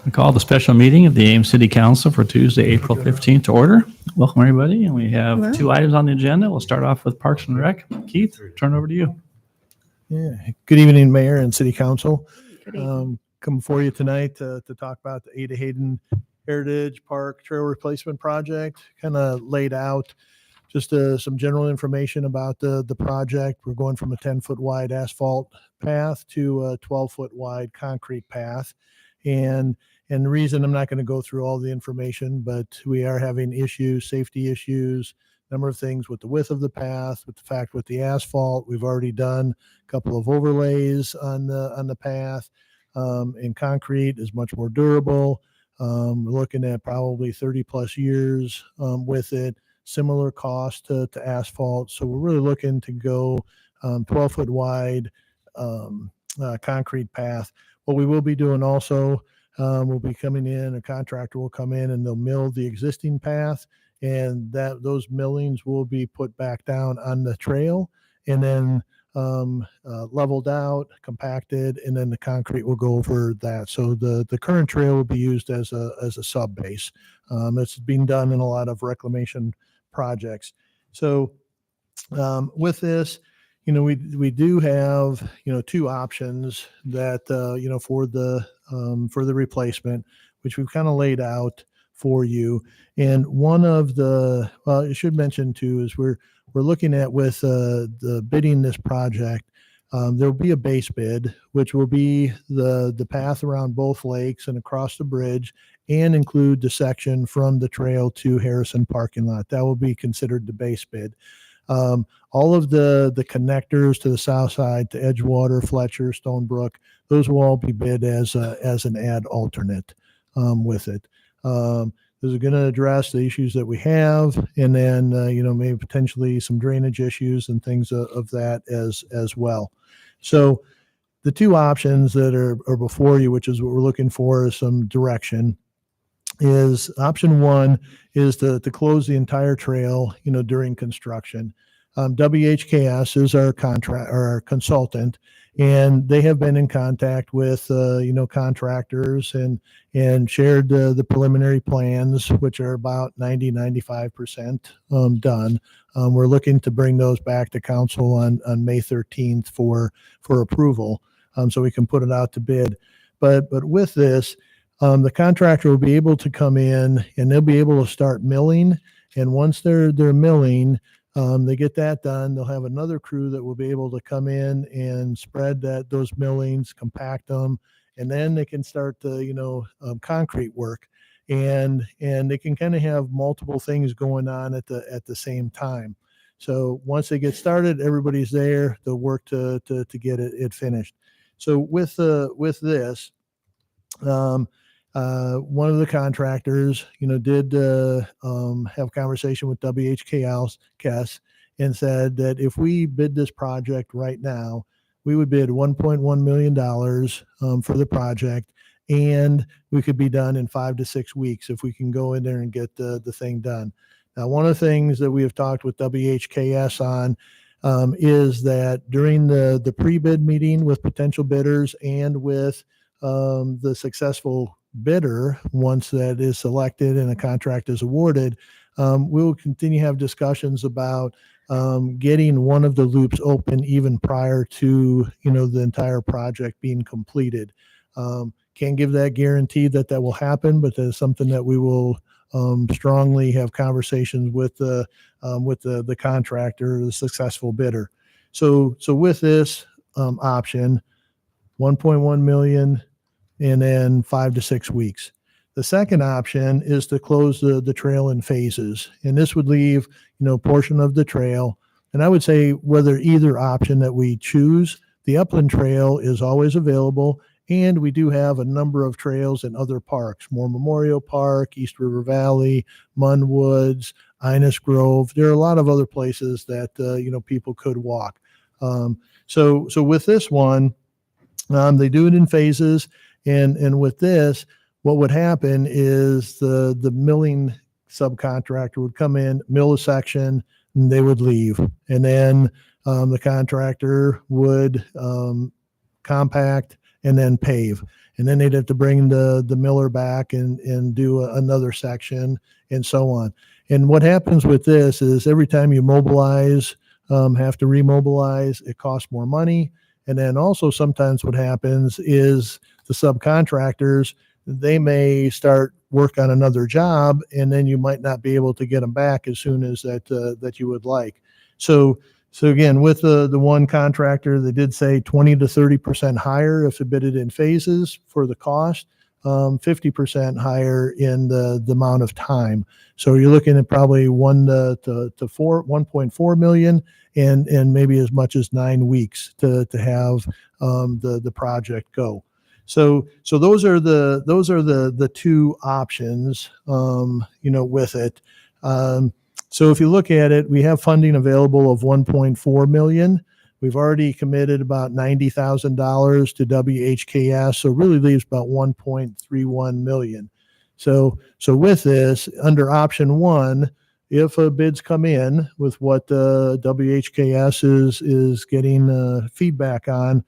I call the special meeting of the Ames City Council for Tuesday, April 15th to order. Welcome, everybody. And we have Hello. 2 items on the agenda. We'll start off with Parks and Rec. Keith, turn it over to you. Yeah. Good evening, Mayor and City Council. Good evening. Come before you tonight to talk about the Ada Hayden Heritage Park Trail Replacement Project. Kind of laid out just some general information about the project. We're going from a 10-foot wide asphalt path to a 12-foot wide concrete path. And the reason I'm not going to go through all the information, but we are having issues, safety issues, number of things with the width of the path, with the fact with the asphalt. We've already done a couple of overlays on the path, and concrete is much more durable. We're looking at probably 30 plus years with it, similar cost to asphalt. So we're really looking to go 12-foot wide concrete path. What we will be doing also, we'll be coming in, a contractor will come in and they'll mill the existing path, and those millings will be put back down on the trail and then leveled out, compacted, and then the concrete will go over that. So the current trail will be used as a sub base. It's being done in a lot of reclamation projects. So with this, we do have, 2 options that, for the replacement, which we've kind of laid out for you. And one of I should mention too, is we're looking at with the bidding this project, there'll be a base bid, which will be the path around both lakes and across the bridge, and include the section from the trail to Harrison parking lot. That will be considered the base bid. All of the connectors to the south side, to Edgewater, Fletcher, Stonebrook, those will all be bid as an add alternate with it. Those are going to address the issues that we have, and then maybe potentially some drainage issues and things of that as well. So the 2 options that are before you, which is what we're looking for, is some direction. Is option 1 is to close the entire trail, during construction. WHKS is our consultant, and they have been in contact with, contractors and shared the preliminary plans, which are about 95% done. We're looking to bring those back to council on May 13th for approval, so we can put it out to bid. But with this, the contractor will be able to come in and they'll be able to start milling. And once they're milling, they get that done, they'll have another crew that will be able to come in and spread those millings, compact them, and then they can start the concrete work, and they can kind of have multiple things going on at the same time. So once they get started, everybody's there. They'll work to get it finished. So with this. One of the contractors, did have conversation with WHKS and said that if we bid this project right now, we would bid $1.1 million for the project, and we could be done in 5 to 6 weeks if we can go in there and get the thing done. Now, one of the things that we have talked with WHKS on is that during the pre-bid meeting with potential bidders and with the successful bidder, once that is selected and a contract is awarded, we will continue to have discussions about getting one of the loops open even prior to the entire project being completed. Can't give that guarantee that will happen, but that's something that we will strongly have conversations with the contractor, the successful bidder. So with this option, 1.1 million, and then 5 to 6 weeks. The second option is to close the trail in phases, and this would leave a portion of the trail. And I would say whether either option that we choose, the upland trail is always available, and we do have a number of trails in other parks: Moore Memorial Park, East River Valley, Munn Woods, Innis Grove. There are a lot of other places that people could walk. So with this one, they do it in phases. And with this, what would happen is the milling subcontractor would come in, mill a section, and they would leave. And then the contractor would compact and then pave. And then they'd have to bring the miller back and do another section and so on. And what happens with this is every time you mobilize, have to remobilize, it costs more money. And then also sometimes what happens is the subcontractors, they may start work on another job, and then you might not be able to get them back as soon as that you would like. So again, with the one contractor, they did say 20 to 30% higher if it bidded in phases for the cost, 50% higher in the amount of time. So you're looking at probably 1.4 million and maybe as much as 9 weeks to have the project go. So those are the two options, with it. So if you look at it, we have funding available of 1.4 million. We've already committed about $90,000 to WHKS, so it really leaves about 1.31 million. So with this, under option one, if bids come in with what WHKS is getting feedback on,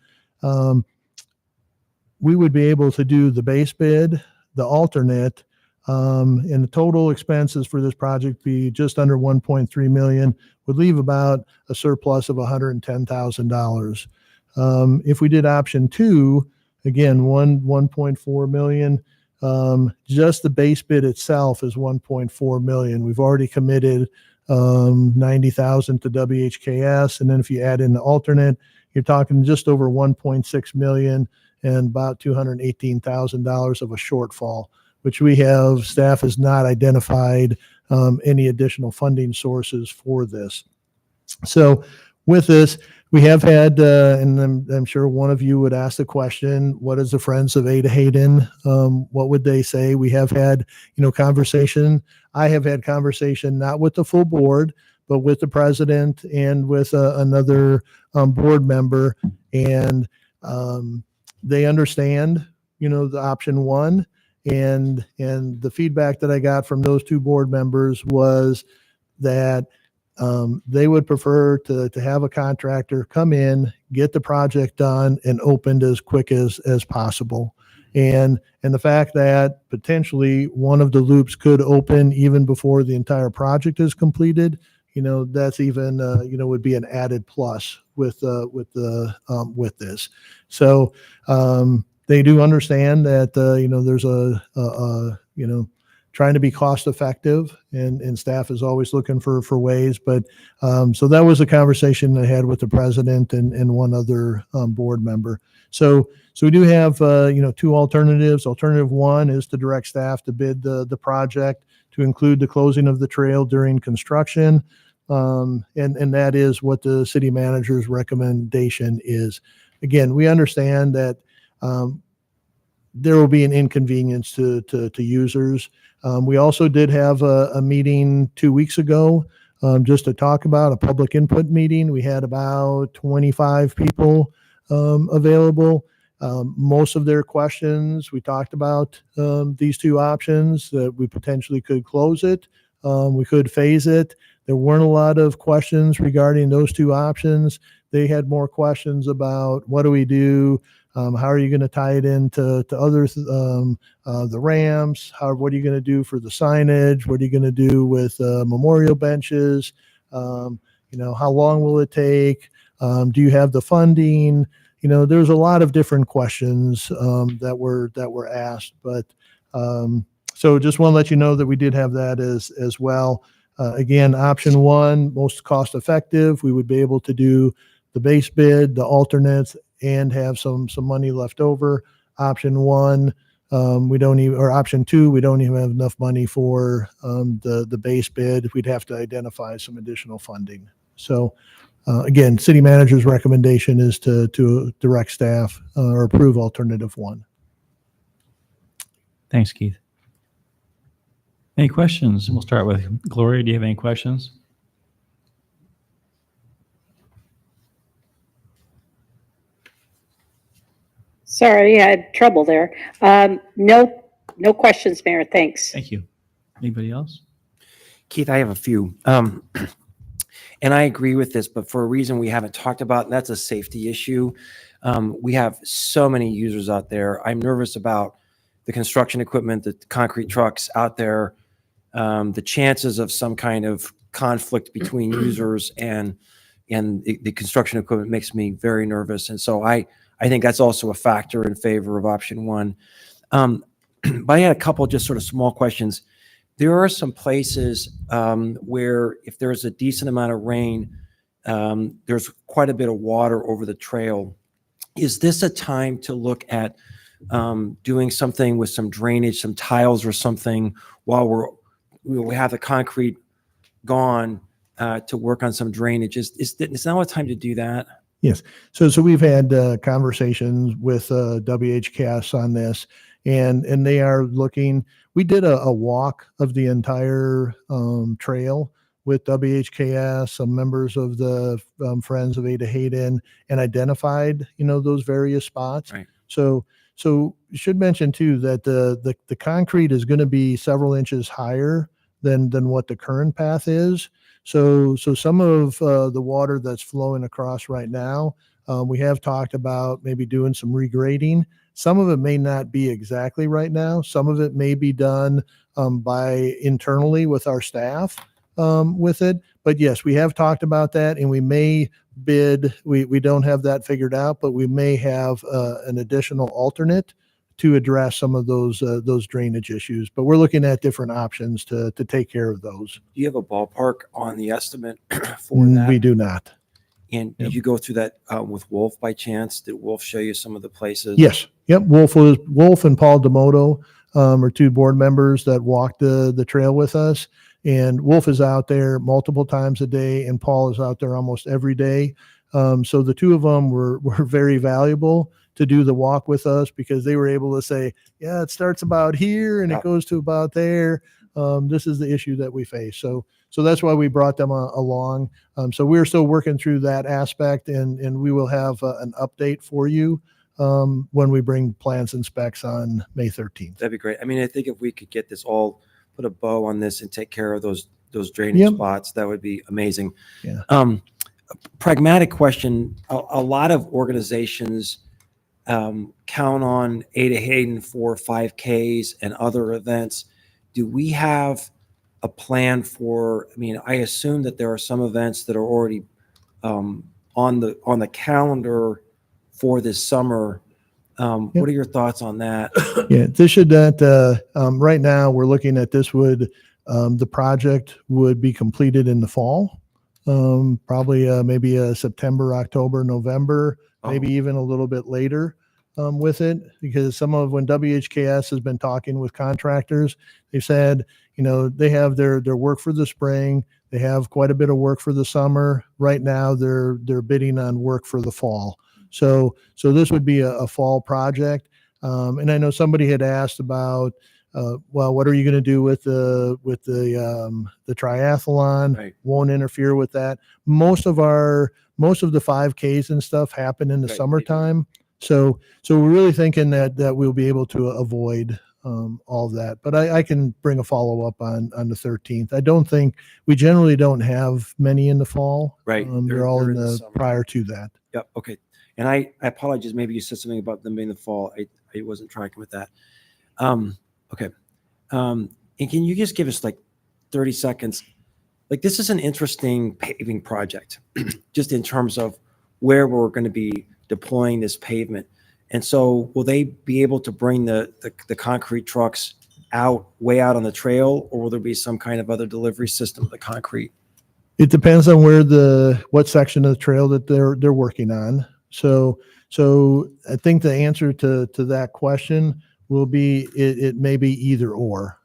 we would be able to do the base bid, the alternate, and the total expenses for this project be just under 1.3 million, would leave about a surplus of $110,000. If we did option two, again, 1.4 million, just the base bid itself is 1.4 million. We've already committed 90,000 to WHKS, and then if you add in the alternate, you're talking just over 1.6 million and about $218,000 of a shortfall, which staff has not identified any additional funding sources for this. So with this, we have had, and I'm sure one of you would ask the question, what is the Friends of Ada Hayden? What would they say? We have had, conversation. I have had conversation, not with the full board, but with the president and with another board member. And they understand, the option one. And the feedback that I got from those two board members was that they would prefer to have a contractor come in, get the project done and opened as quick as possible. And the fact that potentially one of the loops could open even before the entire project is completed, that's even, would be an added plus with this. So they do understand that, there's trying to be cost effective and staff is always looking for ways. But so that was a conversation I had with the president and one other board member. So we do have, two alternatives. Alternative one is to direct staff to bid the project to include the closing of the trail during construction. And that is what the city manager's recommendation is. Again, we understand that there will be an inconvenience to users. We also did have a meeting 2 weeks ago just to talk about a public input meeting. We had about 25 people available. Most of their questions, we talked about these two options that we potentially could close it. We could phase it. There weren't a lot of questions regarding those two options. They had more questions about what do we do? How are you going to tie it into others, the ramps? What are you going to do for the signage? What are you going to do with memorial benches? How long will it take? Do you have the funding? There's a lot of different questions that were asked. But so just want to let you know that we did have that as well. Again, option one, most cost effective. We would be able to do the base bid, the alternates, and have some money left over. Option one, option two, we don't even have enough money for the base bid. We'd have to identify some additional funding. So again, city manager's recommendation is to direct staff or approve alternative one. Thanks, Keith. Any questions? We'll start with Gloria. Do you have any questions? Sorry, I had trouble there. No questions, Mayor. Thanks. Thank you. Anybody else? Keith, I have a few. And I agree with this, but for a reason we haven't talked about, and that's a safety issue. We have so many users out there. I'm nervous about the construction equipment, the concrete trucks out there, the chances of some kind of conflict between users and the construction equipment makes me very nervous. And so I think that's also a factor in favor of option one. But I had a couple just sort of small questions. There are some places where if there's a decent amount of rain, there's quite a bit of water over the trail. Is this a time to look at doing something with some drainage, some tiles or something while we have the concrete gone to work on some drainage? Is now a time to do that? Yes. So we've had conversations with WHKS on this, and they are looking. We did a walk of the entire trail with WHKS, some members of the Friends of Ada Hayden, and identified those various spots. Right. So you should mention too that the concrete is going to be several inches higher than what the current path is. So some of the water that's flowing across right now, we have talked about maybe doing some regrading. Some of it may not be exactly right now. Some of it may be done by internally with our staff with it. But yes, we have talked about that, and we may bid. We don't have that figured out, but we may have an additional alternate to address some of those drainage issues. But we're looking at different options to take care of those. Do you have a ballpark on the estimate for that? We do not. And did you go through that with Wolf by chance? Did Wolf show you some of the places? Yes. Yep. Wolf and Paul Demoto are two board members that walked the trail with us. And Wolf is out there multiple times a day, and Paul is out there almost every day. So the two of them were very valuable to do the walk with us, because they were able to say, yeah, it starts about here and it goes to about there. This is the issue that we face. So that's why we brought them along. So we're still working through that aspect, and we will have an update for you when we bring plans and specs on May 13th. That'd be great. I mean, I think if we could get this all, put a bow on this and take care of those drainage spots, that would be amazing. Yeah. Pragmatic question. A lot of organizations count on Ada Hayden for 5Ks and other events. Do we have a plan for, I mean, I assume that there are some events that are already on the calendar for this summer. What are your thoughts on that? Yeah, this should right now we're looking at this the project would be completed in the fall, probably maybe September, October, November, maybe even a little bit later with it, because when WHKS has been talking with contractors, they said, they have their work for the spring. They have quite a bit of work for the summer. Right now they're bidding on work for the fall. So this would be a fall project. And I know somebody had asked about, well, what are you going to do with the triathlon? Right. Won't interfere with that. Most of the 5Ks and stuff happen in the Right. summertime. So we're really thinking that we'll be able to avoid all of that. But I can bring a follow up on the 13th. We generally don't have many in the fall. Right. They're all in the summer. prior to that. Yep. Okay. And I apologize. Maybe you said something about them being in the fall. I wasn't tracking with that. Okay. And can you just give us like 30 seconds? Like, this is an interesting paving project, just in terms of where we're going to be deploying this pavement. And so will they be able to bring the concrete trucks way out on the trail, or will there be some kind of other delivery system of the concrete? It depends on what section of the trail that they're working on. So I think the answer to that question will be it may be either or.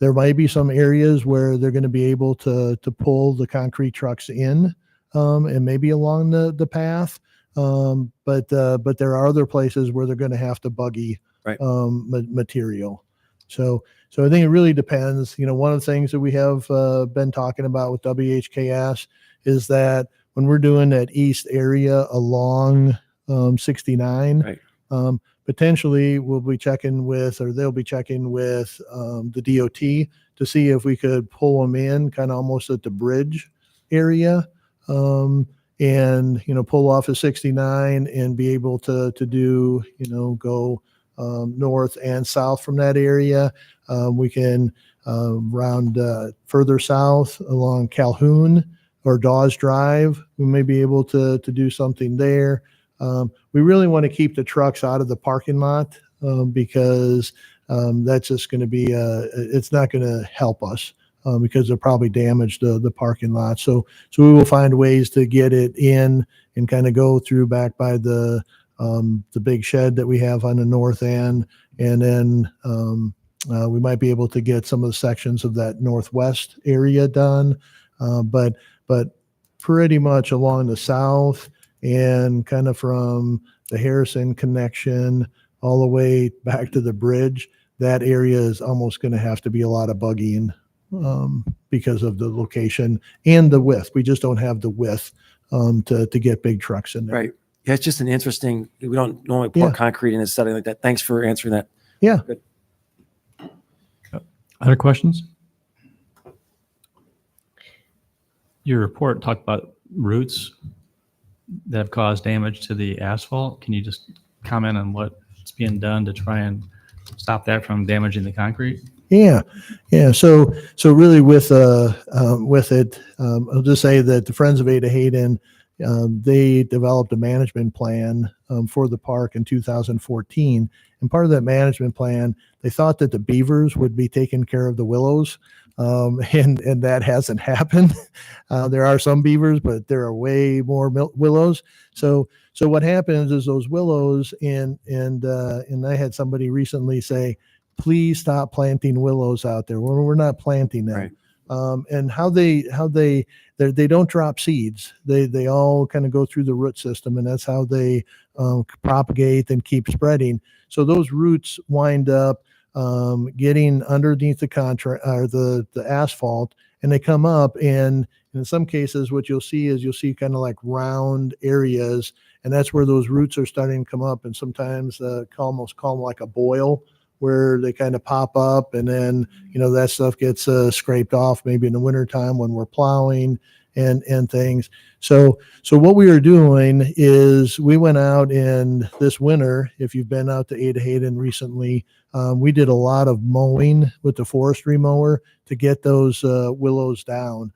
There might be some areas where they're going to be able to pull the concrete trucks in, and maybe along the path. But there are other places where they're going to have to buggy Right. material. So I think it really depends. One of the things that we have been talking about with WHKS is that when we're doing that east area along 69, Right. potentially we'll be checking with, or they'll be checking with the DOT to see if we could pull them in kind of almost at the bridge area, and, pull off of 69 and be able to do, go north and south from that area. We can round further south along Calhoun or Dawes Drive. We may be able to do something there. We really want to keep the trucks out of the parking lot because that's just going to be, it's not going to help us. Because they'll probably damage the parking lot. So we will find ways to get it in and kind of go through back by the big shed that we have on the north end. And then we might be able to get some of the sections of that northwest area done. But pretty much along the south and kind of from the Harrison connection all the way back to the bridge, that area is almost going to have to be a lot of buggying. Because of the location and the width. We just don't have the width to get big trucks in there. Right. Yeah, it's just an interesting, we don't normally pour Yeah. concrete in a setting like that. Thanks for answering that. Yeah. Good. Other questions? Your report talked about roots that have caused damage to the asphalt. Can you just comment on what's being done to try and stop that from damaging the concrete? Yeah. So really with it, I'll just say that the Friends of Ada Hayden, they developed a management plan for the park in 2014. And part of that management plan, they thought that the beavers would be taking care of the willows. And that hasn't happened. There are some beavers, but there are way more willows. So what happens is those willows and I had somebody recently say, please stop planting willows out there. We're not planting them. Right. And how they don't drop seeds. They all kind of go through the root system, and that's how they propagate and keep spreading. So those roots wind up getting underneath the the asphalt, and they come up. And in some cases, what you'll see kind of like round areas, and that's where those roots are starting to come up. And sometimes almost call them like a boil, where they kind of pop up, and then that stuff gets scraped off maybe in the wintertime when we're plowing and things. So what we are doing is we went out in this winter. If you've been out to Ada Hayden recently, we did a lot of mowing with the forestry mower to get those willows down.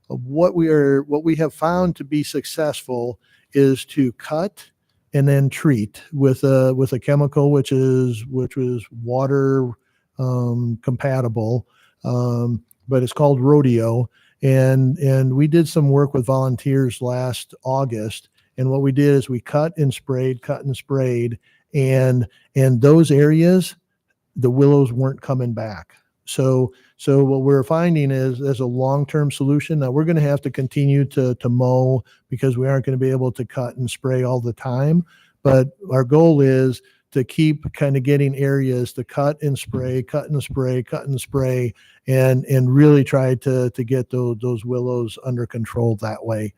What we have found to be successful is to cut and then treat with a chemical which was water compatible, but it's called rodeo. And we did some work with volunteers last August. And what we did is we cut and sprayed, and those areas, the willows weren't coming back. So what we're finding is as a long-term solution. Now we're going to have to continue to mow because we aren't going to be able to cut and spray all the time. But our goal is to keep kind of getting areas to cut and spray, and really try to get those willows under control that way.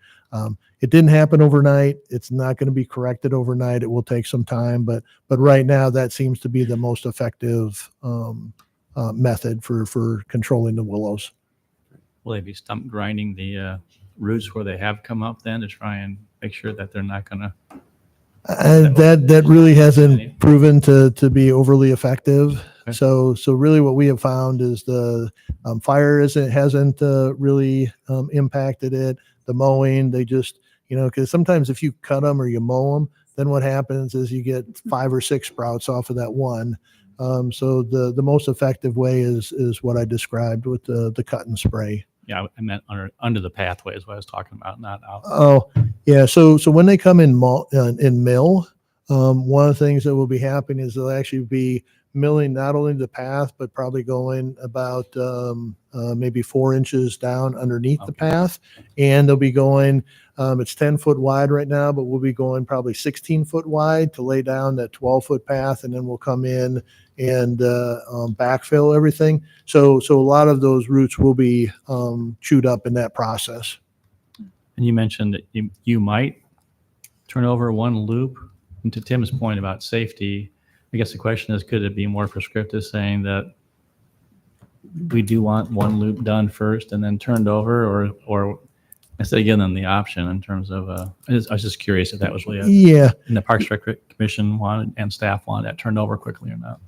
It didn't happen overnight. It's not going to be corrected overnight. It will take some time, but right now that seems to be the most effective method for controlling the willows. Will they be stump grinding the roots where they have come up then to try and make sure that they're not going to? That really hasn't proven to be overly effective. Okay. So really what we have found is the fire hasn't really impacted it. The mowing, they just, because sometimes if you cut them or you mow them, then what happens is you get 5 or 6 sprouts off of that one. So the most effective way is what I described with the cut and spray. Yeah, I meant under the pathway is what I was talking about, not out. Oh, yeah. So when they come in mill, one of the things that will be happening is they'll actually be milling not only the path, but probably going about maybe 4 inches down underneath the path. And they'll be going, it's 10 foot wide right now, but we'll be going probably 16 foot wide to lay down that 12-foot path. And then we'll come in and backfill everything. So a lot of those roots will be chewed up in that process. And you mentioned that you might turn over one loop. And to Tim's point about safety, I guess the question is, could it be more prescriptive, saying that we do want one loop done first and then turned over, or instead of giving them the option in terms of, I was just curious if that was really, Yeah. and the Parks Rec Commission wanted and staff wanted that turned over quickly or not.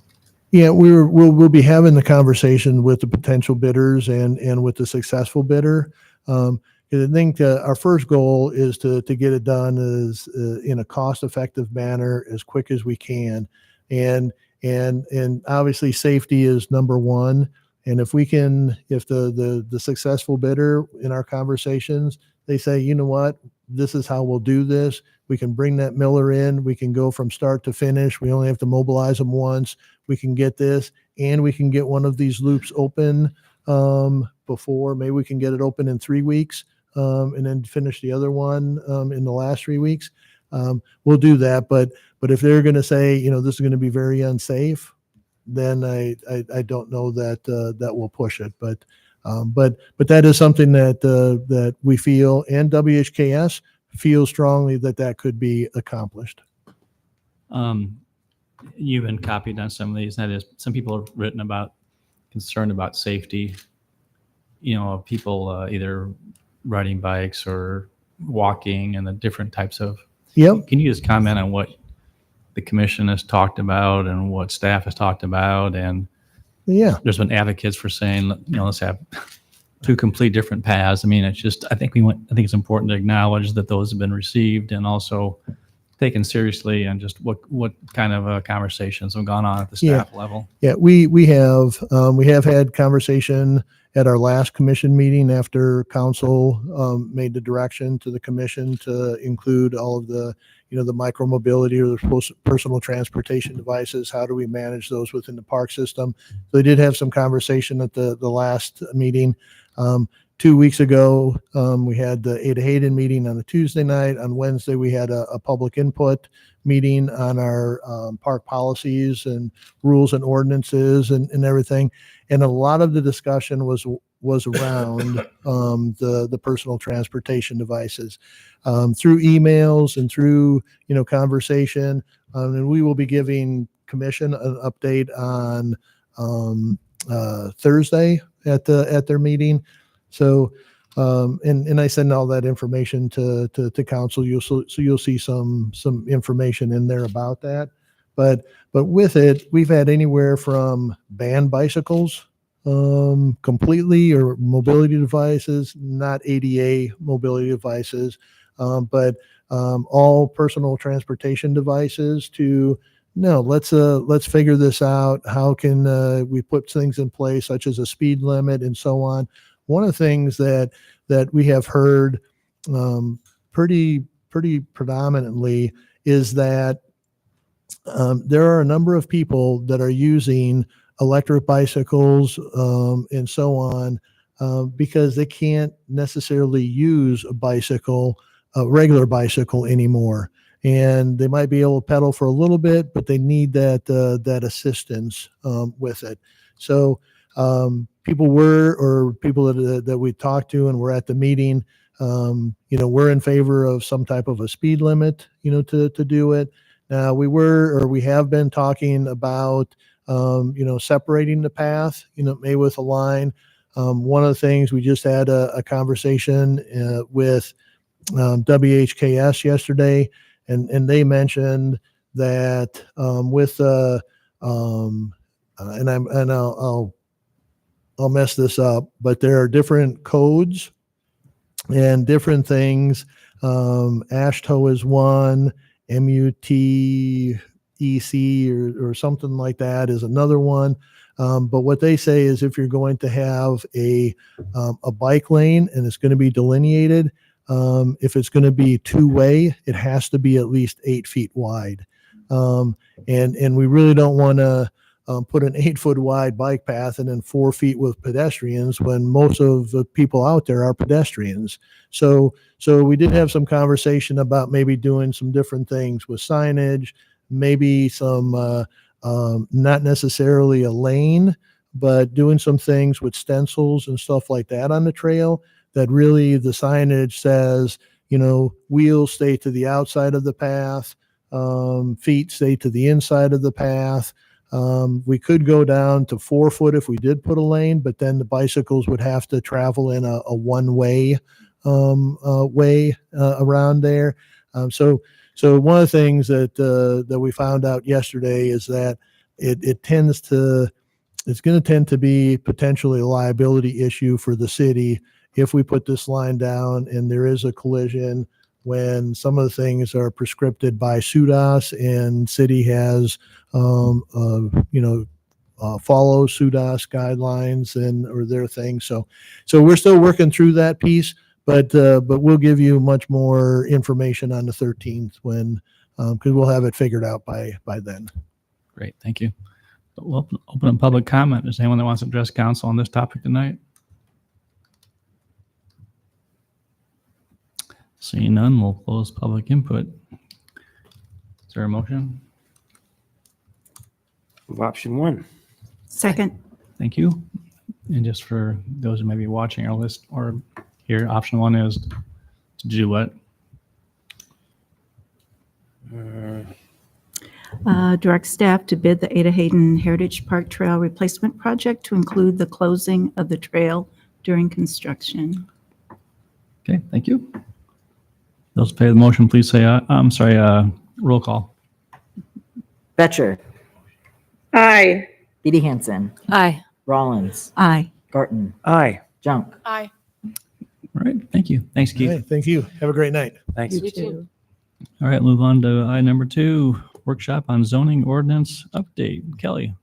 Yeah, we'll be having the conversation with the potential bidders and with the successful bidder. 'Cause I think our first goal is to get it done as in a cost-effective manner as quick as we can, and obviously safety is number one. And if the successful bidder in our conversations, they say, you know what, this is how we'll do this. We can bring that miller in. We can go from start to finish. We only have to mobilize them once. We can get this, and we can get one of these loops open before. Maybe we can get it open in 3 weeks, and then finish the other one in the last 3 weeks. We'll do that. But if they're going to say, this is going to be very unsafe, then I don't know that that will push it. But that is something that we feel, and WHKS feels strongly that could be accomplished. You've been copied on some of these. That is, some people have written about concerned about safety. Of people either riding bikes or walking and the different types of. Yep. Can you just comment on what the commission has talked about and what staff has talked about? And Yeah. there's been advocates for saying, let's have two complete different paths. I mean, it's just, I think it's important to acknowledge that those have been received and also taken seriously, and just what kind of conversations have gone on at the staff level. Yeah, we have had conversation at our last commission meeting after council made the direction to the commission to include all of the the micromobility or the personal transportation devices. How do we manage those within the park system? So they did have some conversation at the last meeting. 2 weeks ago, we had the Ada Hayden meeting on a Tuesday night. On Wednesday, we had a public input meeting on our park policies and rules and ordinances and everything. And a lot of the discussion was around the personal transportation devices through emails and through conversation. And we will be giving commission an update on Thursday at their meeting. So, and I send all that information to council. You'll see some information in there about that. But with it, we've had anywhere from banned bicycles completely, or mobility devices, not ADA mobility devices, but all personal transportation devices, to no, let's figure this out. How can we put things in place such as a speed limit and so on? One of the things that we have heard pretty predominantly is that there are a number of people that are using electric bicycles and so on because they can't necessarily use a regular bicycle anymore. And they might be able to pedal for a little bit, but they need that assistance with it. So people that we talked to and were at the meeting, we're in favor of some type of a speed limit, to do it. Now we have been talking about, separating the path, maybe with a line. One of the things, we just had a conversation with WHKS yesterday, and they mentioned that with I'll mess this up, but there are different codes and different things. ASHTO is one, MUTEC or something like that is another one. But what they say is, if you're going to have a bike lane and it's going to be delineated, if it's going to be two-way, it has to be at least 8 feet wide. And we really don't want to put an 8-foot wide bike path and then 4 feet with pedestrians, when most of the people out there are pedestrians. So we did have some conversation about maybe doing some different things with signage, maybe some not necessarily a lane, but doing some things with stencils and stuff like that on the trail, that really the signage says, wheels stay to the outside of the path, feet stay to the inside of the path. We could go down to 4 foot if we did put a lane, but then the bicycles would have to travel in a one-way way around there. So one of the things that we found out yesterday is that it's going to tend to be potentially a liability issue for the city if we put this line down and there is a collision when some of the things are prescripted by SUDAS and city has, follow SUDAS guidelines or their thing. So we're still working through that piece, but we'll give you much more information on the 13th when, because we'll have it figured out by then. Great, thank you. We'll open up public comment. Is there anyone that wants to address council on this topic tonight? Seeing none, we'll close public input. Is there a motion? Move option 1. Second. Thank you. And just for those who may be watching our list or here, option 1 is to do what? Direct staff to bid the Ada Hayden Heritage Park Trail Replacement Project to include the closing of the trail during construction. Okay, thank you. Those in favor of the motion, please say aye. Roll call. Betcher, Aye. Edie Hansen, Aye. Rollins, Aye. Garten, Aye. Junk. Aye. All right, thank you. Thanks, Keith. Hey, thank you. Have a great night. Thanks. You too. All right, move on to item number 2, workshop on zoning ordinance update. Kelly.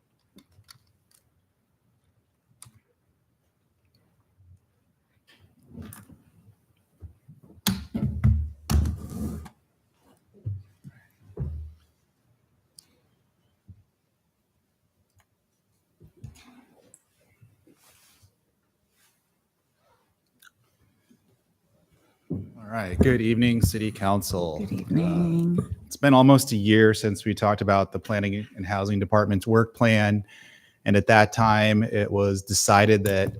All right. Good evening, City Council. Good evening. It's been almost a year since we talked about the Planning and Housing Department's work plan. And at that time, it was decided that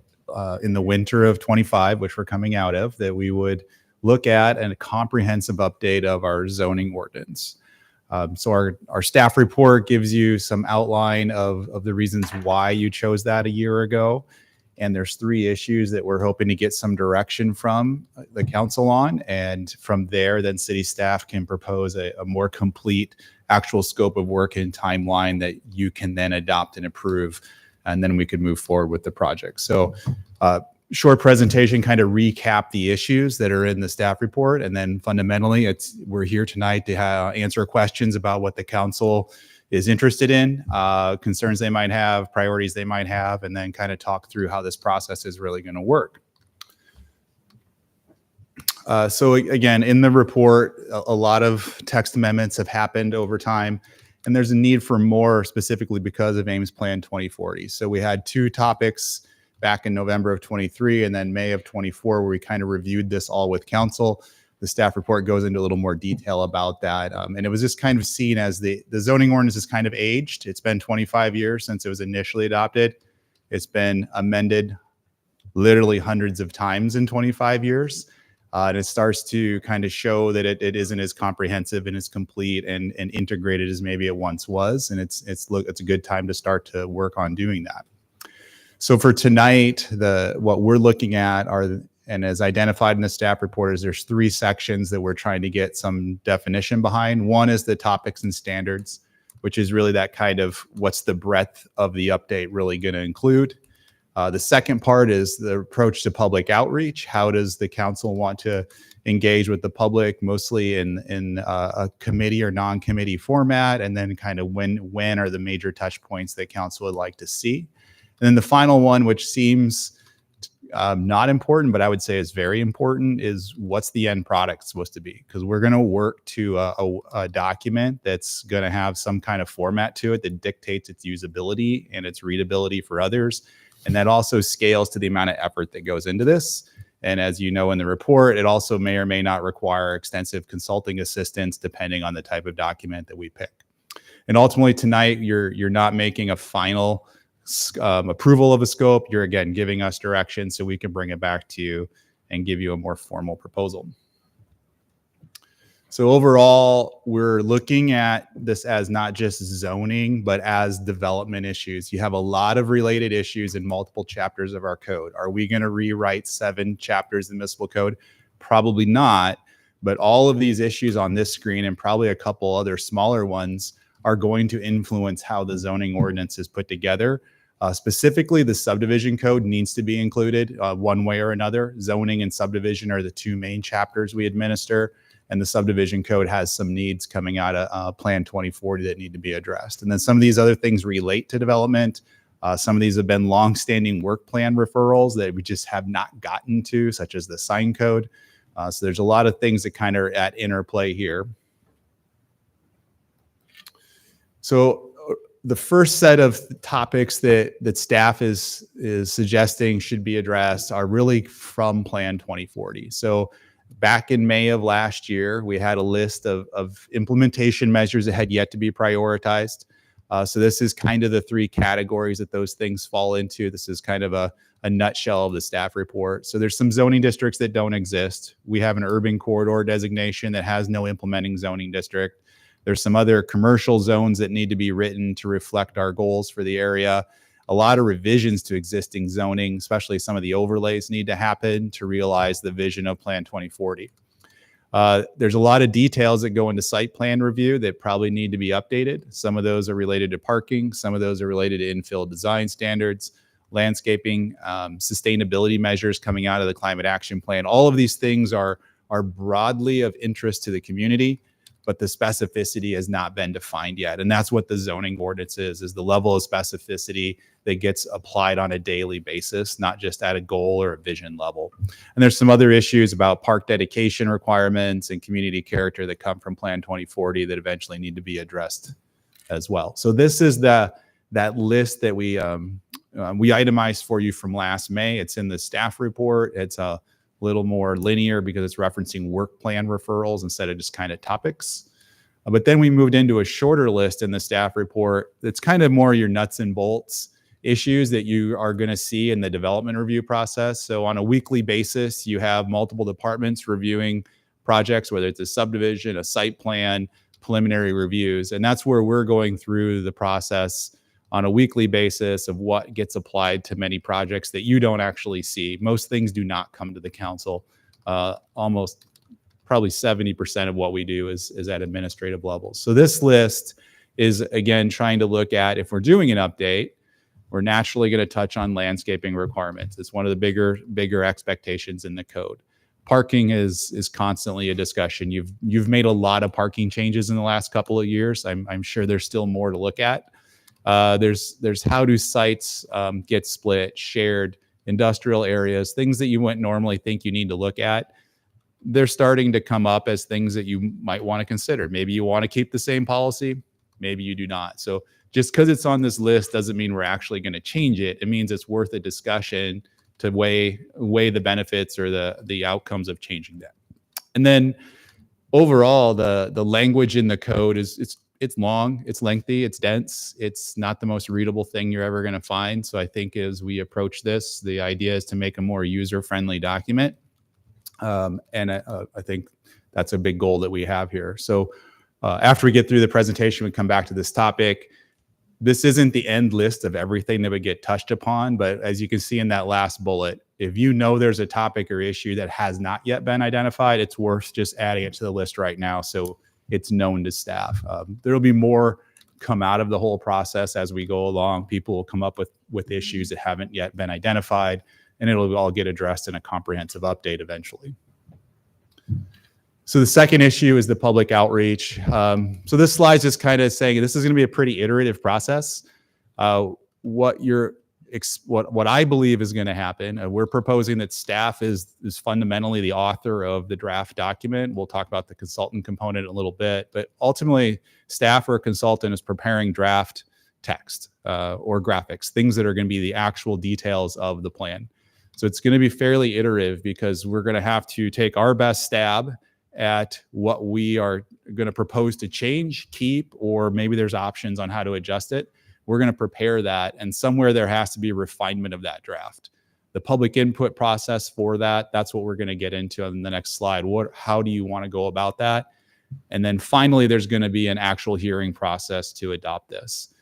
in the winter of 25, which we're coming out of, that we would look at a comprehensive update of our zoning ordinance. So our staff report gives you some outline of the reasons why you chose that a year ago. And there's 3 issues that we're hoping to get some direction from the council on. And from there, then city staff can propose a more complete actual scope of work and timeline that you can then adopt and approve. And then we could move forward with the project. So short presentation, kind of recap the issues that are in the staff report. And then fundamentally, we're here tonight to answer questions about what the council is interested in, concerns they might have, priorities they might have, and then kind of talk through how this process is really going to work. So again, in the report, a lot of text amendments have happened over time, and there's a need for more specifically because of Ames Plan 2040. So we had 2 topics back in November of 23 and then May of 24 where we kind of reviewed this all with council. The staff report goes into a little more detail about that. And it was just kind of seen as the zoning ordinance is kind of aged. It's been 25 years since it was initially adopted. It's been amended literally hundreds of times in 25 years. And it starts to kind of show that it isn't as comprehensive and as complete and integrated as maybe it once was. And it's a good time to start to work on doing that. So for tonight, what we're looking at are, and as identified in the staff report, is there's 3 sections that we're trying to get some definition behind. One is the topics and standards, which is really that kind of what's the breadth of the update really going to include. The second part is the approach to public outreach. How does the council want to engage with the public, mostly in a committee or non-committee format, and then kind of when are the major touch points that council would like to see. And then the final one, which seems not important, but I would say is very important, is what's the end product supposed to be? Because we're going to work to a document that's going to have some kind of format to it that dictates its usability and its readability for others. And that also scales to the amount of effort that goes into this. And as you know in the report, it also may or may not require extensive consulting assistance depending on the type of document that we pick. And ultimately tonight, you're not making a final approval of a scope. You're again giving us direction so we can bring it back to you and give you a more formal proposal. So overall, we're looking at this as not just zoning, but as development issues. You have a lot of related issues in multiple chapters of our code. Are we going to rewrite 7 chapters in municipal code? Probably not. But all of these issues on this screen and probably a couple other smaller ones are going to influence how the zoning ordinance is put together. Specifically, the subdivision code needs to be included one way or another. Zoning and subdivision are the two main chapters we administer, and the subdivision code has some needs coming out of Plan 2040 that need to be addressed. And then some of these other things relate to development. Some of these have been long-standing work plan referrals that we just have not gotten to, such as the sign code. So there's a lot of things that kind of are at interplay here. So the first set of topics that staff is suggesting should be addressed are really from Plan 2040. So back in May of last year, we had a list of implementation measures that had yet to be prioritized. So this is kind of the three categories that those things fall into. This is kind of a nutshell of the staff report. So there's some zoning districts that don't exist. We have an urban corridor designation that has no implementing zoning district. There's some other commercial zones that need to be written to reflect our goals for the area. A lot of revisions to existing zoning, especially some of the overlays, need to happen to realize the vision of Plan 2040. There's a lot of details that go into site plan review that probably need to be updated. Some of those are related to parking. Some of those are related to infill design standards, landscaping, sustainability measures coming out of the climate action plan. All of these things are broadly of interest to the community, but the specificity has not been defined yet. And that's what the zoning ordinance is the level of specificity that gets applied on a daily basis, not just at a goal or a vision level. And there's some other issues about park dedication requirements and community character that come from Plan 2040 that eventually need to be addressed as well. So this is that list that we itemized for you from last May. It's in the staff report. It's a little more linear because it's referencing work plan referrals instead of just kind of topics. But then we moved into a shorter list in the staff report. It's kind of more your nuts and bolts issues that you are going to see in the development review process. So on a weekly basis, you have multiple departments reviewing projects, whether it's a subdivision, a site plan, preliminary reviews. And that's where we're going through the process on a weekly basis of what gets applied to many projects that you don't actually see. Most things do not come to the council. Almost probably 70% of what we do is at administrative levels. So this list is, again, trying to look at, if we're doing an update, we're naturally going to touch on landscaping requirements. It's one of the bigger expectations in the code. Parking is constantly a discussion. You've made a lot of parking changes in the last couple of years. I'm sure there's still more to look at. There's how do sites get split, shared, industrial areas, things that you wouldn't normally think you need to look at. They're starting to come up as things that you might want to consider. Maybe you want to keep the same policy, maybe you do not. So just because it's on this list doesn't mean we're actually going to change it. It means it's worth a discussion to weigh the benefits or the outcomes of changing that. And then overall, the language in the code it's long, it's lengthy, it's dense. It's not the most readable thing you're ever going to find. So I think as we approach this, the idea is to make a more user-friendly document. And I think that's a big goal that we have here. So after we get through the presentation, we come back to this topic. This isn't the end list of everything that would get touched upon, but as you can see in that last bullet, if you know there's a topic or issue that has not yet been identified, it's worth just adding it to the list right now so it's known to staff. There will be more come out of the whole process as we go along. People will come up with issues that haven't yet been identified, and it'll all get addressed in a comprehensive update eventually. So the second issue is the public outreach. So this slide's just kind of saying this is going to be a pretty iterative process. What I believe is going to happen, we're proposing that staff is fundamentally the author of the draft document. We'll talk about the consultant component in a little bit, but ultimately staff or a consultant is preparing draft text or graphics, things that are going to be the actual details of the plan. So it's going to be fairly iterative because we're going to have to take our best stab at what we are going to propose to change, keep, or maybe there's options on how to adjust it. We're going to prepare that, and somewhere there has to be refinement of that draft. The public input process for that's what we're going to get into on the next slide. How do you want to go about that? And then finally, there's going to be an actual hearing process to adopt this.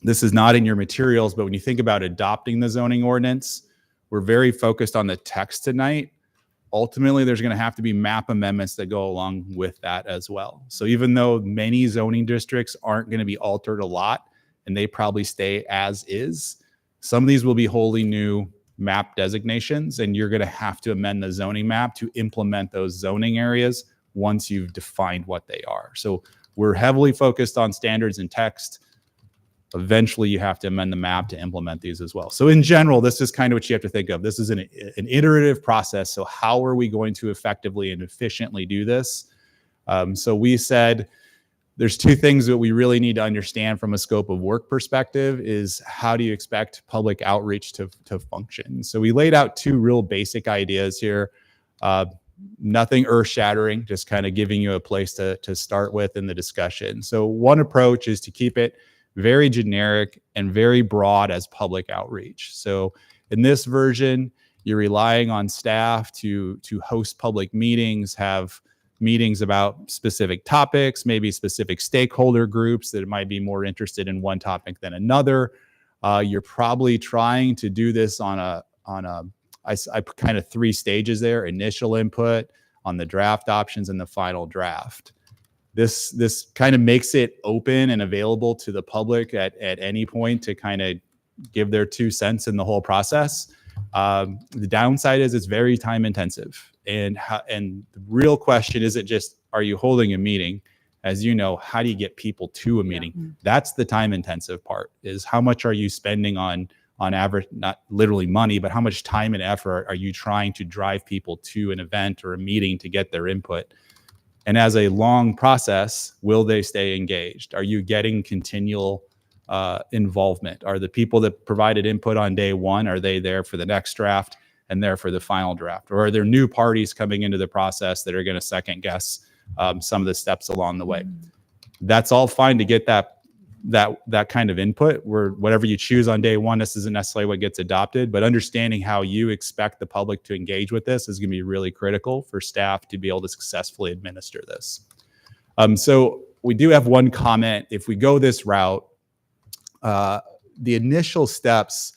This is not in your materials, but when you think about adopting the zoning ordinance, we're very focused on the text tonight. ultimately there's going to have to be map amendments that go along with that as well. So even though many zoning districts aren't going to be altered a lot and they probably stay as is, some of these will be wholly new map designations, and you're going to have to amend the zoning map to implement those zoning areas once you've defined what they are. So we're heavily focused on standards and text. Eventually you have to amend the map to implement these as well. So in general, this is kind of what you have to think of. This is an iterative process. So how are we going to effectively and efficiently do this? So we said there's two things that we really need to understand from a scope of work perspective is how do you expect public outreach to function? So we laid out two real basic ideas here. Nothing earth-shattering, just kind of giving you a place to start with in the discussion. So one approach is to keep it very generic and very broad as public outreach. So in this version, you're relying on staff to host public meetings, have meetings about specific topics, maybe specific stakeholder groups that might be more interested in one topic than another. You're probably trying to do this on a I put kind of three stages there: initial input, on the draft options, and the final draft. This kind of makes it open and available to the public at any point to kind of give their 2 cents in the whole process. The downside is it's very time intensive. And the real question isn't just, are you holding a meeting? As you know, how do you get people to a meeting? That's the time intensive part, is how much are you spending on average, not literally money, but how much time and effort are you trying to drive people to an event or a meeting to get their input? And as a long process, will they stay engaged? Are you getting continual involvement? Are the people that provided input on day one, are they there for the next draft and there for the final draft? Or are there new parties coming into the process that are going to second guess some of the steps along the way? That's all fine to get that kind of input, where whatever you choose on day one, this isn't necessarily what gets adopted, but understanding how you expect the public to engage with this is going to be really critical for staff to be able to successfully administer this. So we do have one comment. If we go this route, the initial steps,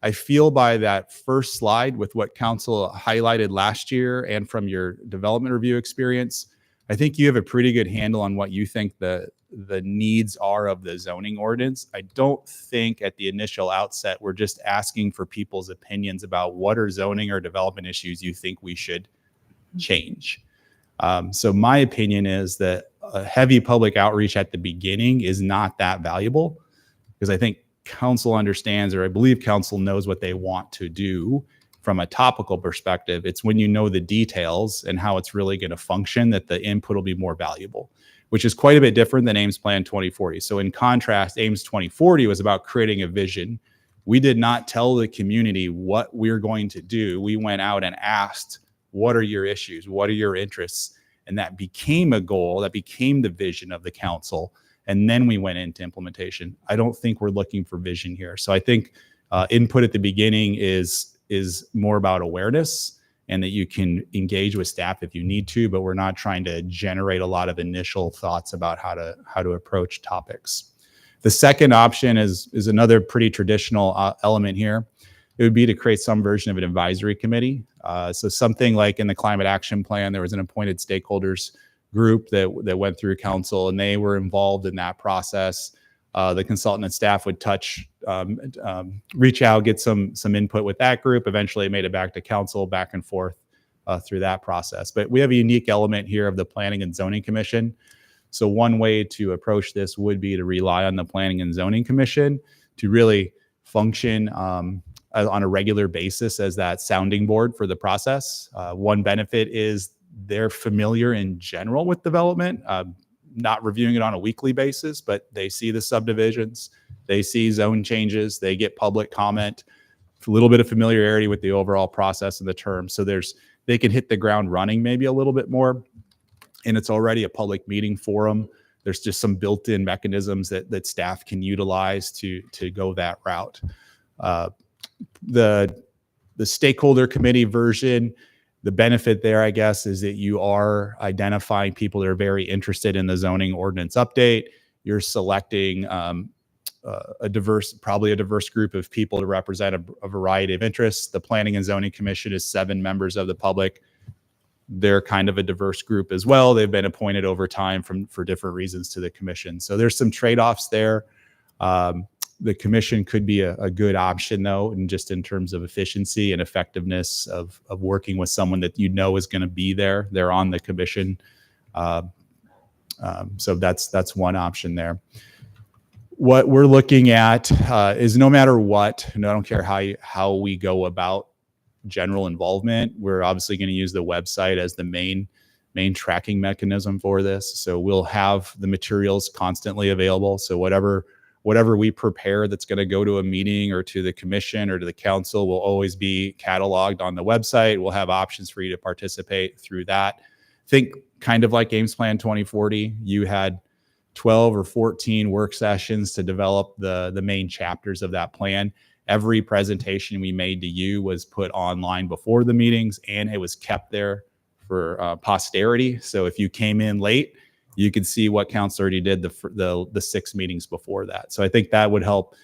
I feel by that first slide with what council highlighted last year and from your development review experience, I think you have a pretty good handle on what you think the needs are of the zoning ordinance. I don't think at the initial outset, we're just asking for people's opinions about what are zoning or development issues you think we should change. So my opinion is that a heavy public outreach at the beginning is not that valuable, because I think council understands, or I believe council knows what they want to do from a topical perspective. It's when you know the details and how it's really going to function that the input will be more valuable, which is quite a bit different than Ames Plan 2040. So in contrast, Ames 2040 was about creating a vision. We did not tell the community what we're going to do. We went out and asked, what are your issues? What are your interests? And that became a goal, that became the vision of the council. And then we went into implementation. I don't think we're looking for vision here. So I think input at the beginning is more about awareness, and that you can engage with staff if you need to, but we're not trying to generate a lot of initial thoughts about how to approach topics. The second option is another pretty traditional element here. It would be to create some version of an advisory committee. So something like in the climate action plan, there was an appointed stakeholders group that went through council, and they were involved in that process. The consultant and staff would reach out, get some input with that group. Eventually it made it back to council, back and forth through that process. But we have a unique element here of the Planning and Zoning Commission. So one way to approach this would be to rely on the Planning and Zoning Commission to really function on a regular basis as that sounding board for the process. One benefit is they're familiar in general with development, not reviewing it on a weekly basis, but they see the subdivisions, they see zone changes, they get public comment, a little bit of familiarity with the overall process and the terms. So they can hit the ground running maybe a little bit more, and it's already a public meeting forum. There's just some built-in mechanisms that staff can utilize to go that route. The stakeholder committee version, the benefit there, I guess, is that you are identifying people that are very interested in the zoning ordinance update. You're selecting probably a diverse group of people to represent a variety of interests. The Planning and Zoning Commission is 7 members of the public. they're kind of a diverse group as well. They've been appointed over time for different reasons to the commission. So there's some trade-offs there. The commission could be a good option though, and just in terms of efficiency and effectiveness of working with someone that you know is going to be there. They're on the commission. So that's one option there. What we're looking at is no matter what, and I don't care how we go about general involvement, we're obviously going to use the website as the main tracking mechanism for this. So we'll have the materials constantly available. So whatever we prepare that's going to go to a meeting or to the commission or to the council will always be cataloged on the website. We'll have options for you to participate through that. Think kind of like Ames Plan 2040. You had 12 or 14 work sessions to develop the main chapters of that plan. Every presentation we made to you was put online before the meetings, and it was kept there for posterity. So if you came in late, you could see what council already did the 6 meetings before that. So I think that would help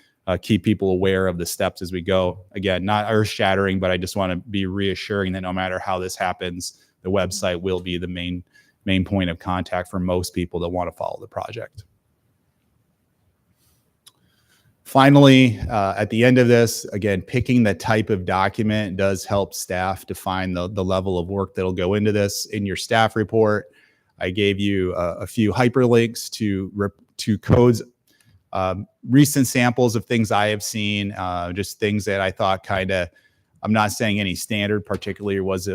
keep people aware of the steps as we go. Again, not earth shattering, but I just want to be reassuring that no matter how this happens, the website will be the main point of contact for most people that want to follow the project. Finally, at the end of this, again, picking the type of document does help staff define the level of work that'll go into this. In your staff report, I gave you a few hyperlinks to codes, recent samples of things I have seen, just things that I thought I'm not saying any standard particularly was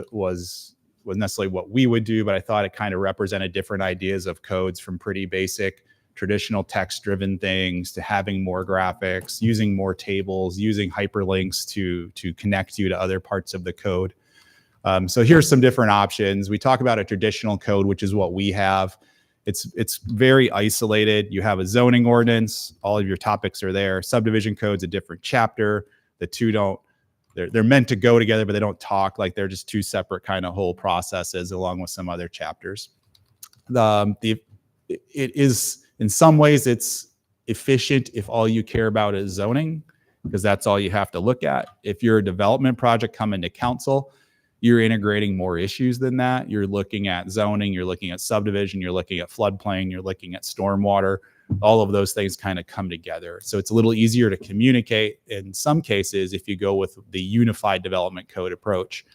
necessarily what we would do, but I thought it kind of represented different ideas of codes, from pretty basic traditional text-driven things to having more graphics, using more tables, using hyperlinks to connect you to other parts of the code. So here's some different options. We talk about a traditional code, which is what we have. It's very isolated. You have a zoning ordinance. All of your topics are there. Subdivision code's a different chapter. The two they're meant to go together, but they don't talk. Like, they're just two separate kind of whole processes, along with some other chapters. It is, in some ways, it's efficient if all you care about is zoning, because that's all you have to look at. If you're a development project coming to council, you're integrating more issues than that. You're looking at zoning, you're looking at subdivision, you're looking at floodplain, you're looking at stormwater. All of those things kind of come together. So it's a little easier to communicate in some cases if you go with the unified development code approach,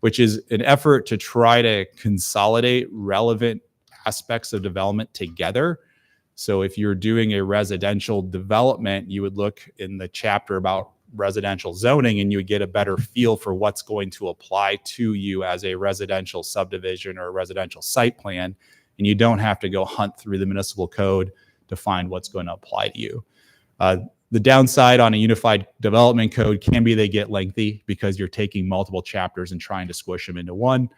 which is an effort to try to consolidate relevant aspects of development together. So if you're doing a residential development, you would look in the chapter about residential zoning and you would get a better feel for what's going to apply to you as a residential subdivision or a residential site plan. And you don't have to go hunt through the municipal code to find what's going to apply to you. The downside on a unified development code can be they get lengthy because you're taking multiple chapters and trying to squish them into one.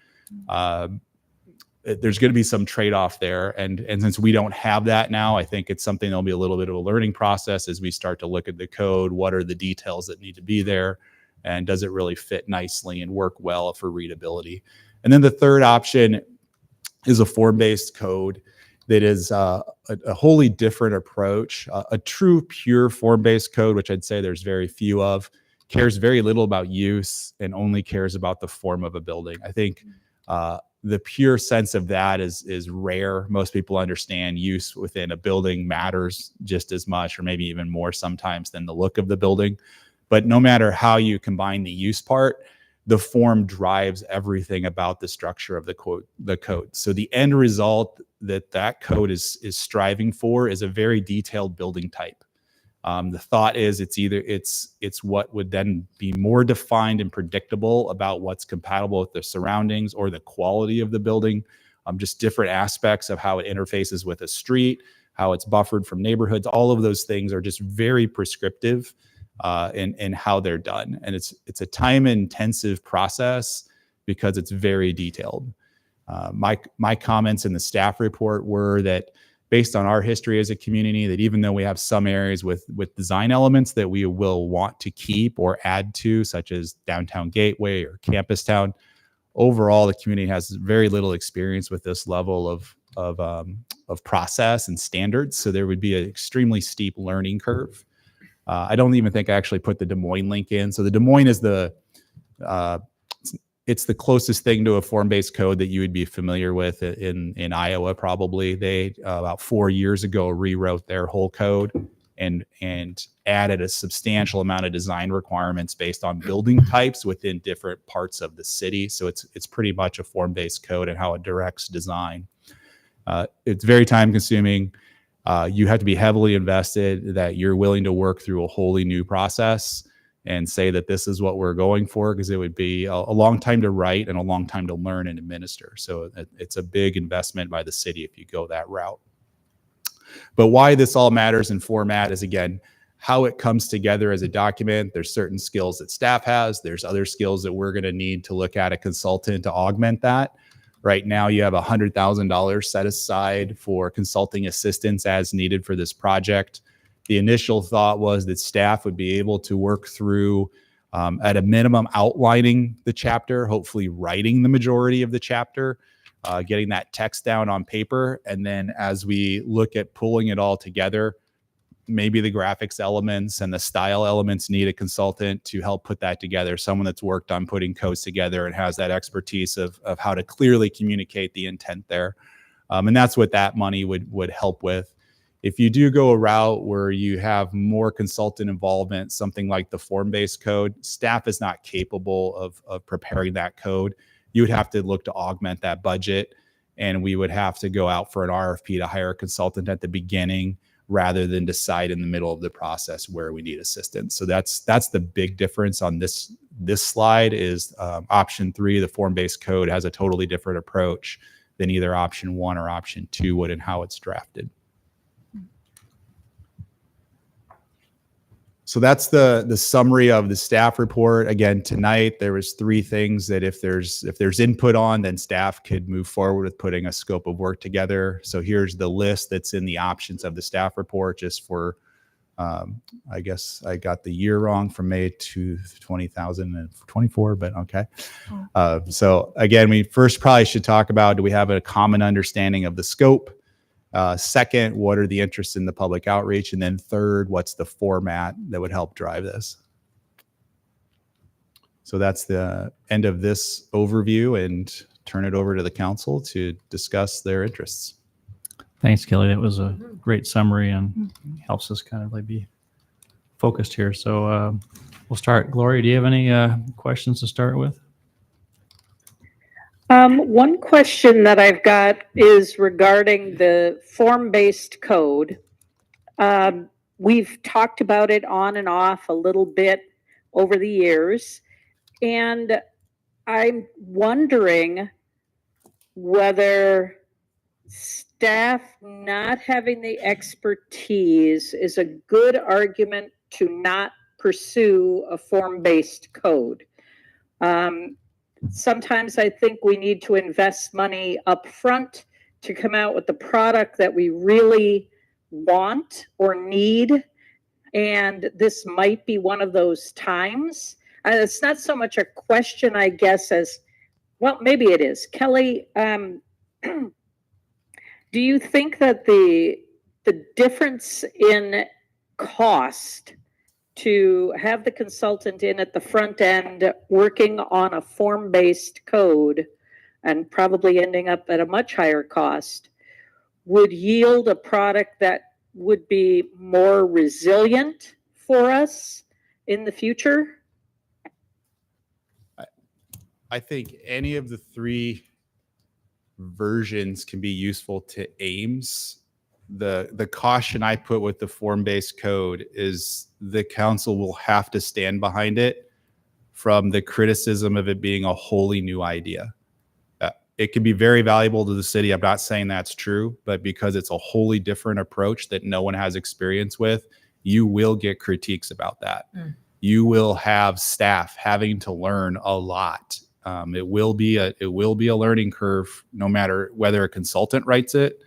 There's going to be some trade-off there. And since we don't have that now, I think it's something that'll be a little bit of a learning process as we start to look at the code. What are the details that need to be there? And does it really fit nicely and work well for readability? And then the third option is a form-based code that is a wholly different approach. A true pure form-based code, which I'd say there's very few of, cares very little about use and only cares about the form of a building. I think the pure sense of that is rare. Most people understand use within a building matters just as much, or maybe even more sometimes, than the look of the building. But no matter how you combine the use part, the form drives everything about the structure of the code. So the end result that code is striving for is a very detailed building type. The thought is it's what would then be more defined and predictable about what's compatible with the surroundings or the quality of the building, just different aspects of how it interfaces with a street, how it's buffered from neighborhoods. All of those things are just very prescriptive in how they're done. And it's a time-intensive process because it's very detailed. My comments in the staff report were that, based on our history as a community, that even though we have some areas with design elements that we will want to keep or add to, such as Downtown Gateway or Campus Town, overall the community has very little experience with this level of process and standards. So there would be an extremely steep learning curve. I don't even think I actually put the Des Moines link in. So the Des Moines is It's the closest thing to a form-based code that you would be familiar with in Iowa. Probably they about 4 years ago rewrote their whole code and added a substantial amount of design requirements based on building types within different parts of the city. So it's pretty much a form-based code and how it directs design. It's very time consuming. You have to be heavily invested, that you're willing to work through a wholly new process and say that this is what we're going for, because it would be a long time to write and a long time to learn and administer. So it's a big investment by the city if you go that route. But why this all matters in format is, again, how it comes together as a document. There's certain skills that staff has. There's other skills that we're going to need to look at a consultant to augment that. Right now, you have $100,000 set aside for consulting assistance as needed for this project. The initial thought was that staff would be able to work through, at a minimum, outlining the chapter, hopefully writing the majority of the chapter, getting that text down on paper. And then as we look at pulling it all together, maybe the graphics elements and the style elements need a consultant to help put that together, someone that's worked on putting codes together and has that expertise of how to clearly communicate the intent there. And that's what that money would help with. If you do go a route where you have more consultant involvement, something like the form-based code, staff is not capable of preparing that code. You would have to look to augment that budget, and we would have to go out for an RFP to hire a consultant at the beginning rather than decide in the middle of the process where we need assistance. So that's the big difference on this slide is option 3, the form-based code, has a totally different approach than either option 1 or option 2 would in how it's drafted. So that's the summary of the staff report. Again, tonight there was 3 things that if there's input on, then staff could move forward with putting a scope of work together. So here's the list that's in the options of the staff report, just for I guess I got the year wrong, from May to 2024, but okay. So again, we first probably should talk about, do we have a common understanding of the scope? Second, what are the interests in the public outreach? And then third, what's the format that would help drive this? So that's the end of this overview, and turn it over to the council to discuss their interests. Thanks, Kelly. That was a great summary and helps us kind of like be focused here. So we'll start. Gloria, do you have any questions to start with? One question that I've got is regarding the form-based code. We've talked about it on and off a little bit over the years, and I'm wondering whether staff not having the expertise is a good argument to not pursue a form-based code. Sometimes I think we need to invest money up front to come out with the product that we really want or need. And this might be one of those times. It's not so much a question, I guess, as, well, maybe it is. Kelly, do you think that the difference in cost to have the consultant in at the front end working on a form-based code and probably ending up at a much higher cost would yield a product that would be more resilient for us in the future? I think any of the 3 versions can be useful to Ames. The caution I put with the form-based code is the council will have to stand behind it from the criticism of it being a wholly new idea. It can be very valuable to the city. I'm not saying that's true, but because it's a wholly different approach that no one has experience with, you will get critiques about that. You will have staff having to learn a lot. It will be a learning curve, no matter whether a consultant writes it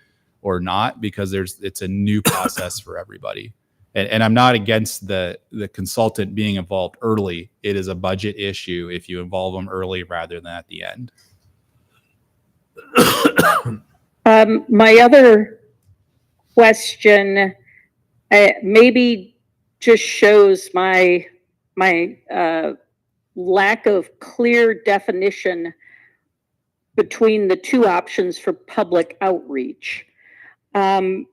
or not, because it's a new process for everybody. And I'm not against the consultant being involved early. It is a budget issue if you involve them early rather than at the end. My other question maybe just shows my lack of clear definition between the two options for public outreach. And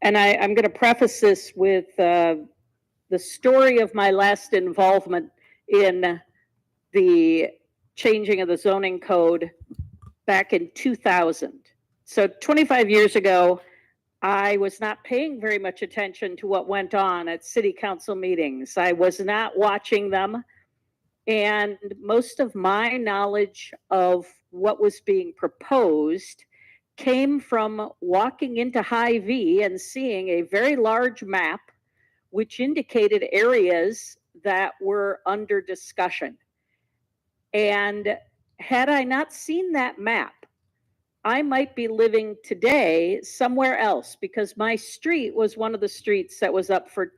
I'm going to preface this with the story of my last involvement in the changing of the zoning code back in 2000. So 25 years ago, I was not paying very much attention to what went on at city council meetings. I was not watching them. And most of my knowledge of what was being proposed came from walking into Hy-Vee and seeing a very large map which indicated areas that were under discussion. And had I not seen that map, I might be living today somewhere else, because my street was one of the streets that was up for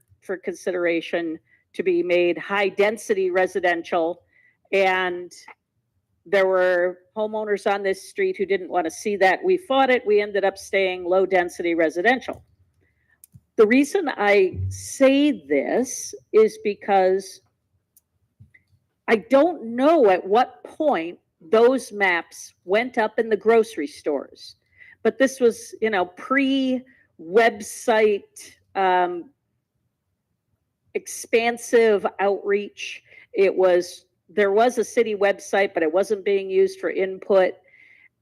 consideration to be made high density residential. And there were homeowners on this street who didn't want to see that. We fought it. We ended up staying low density residential. The reason I say this is because I don't know at what point those maps went up in the grocery stores, but this was, pre-website expansive outreach. There was a city website, but it wasn't being used for input.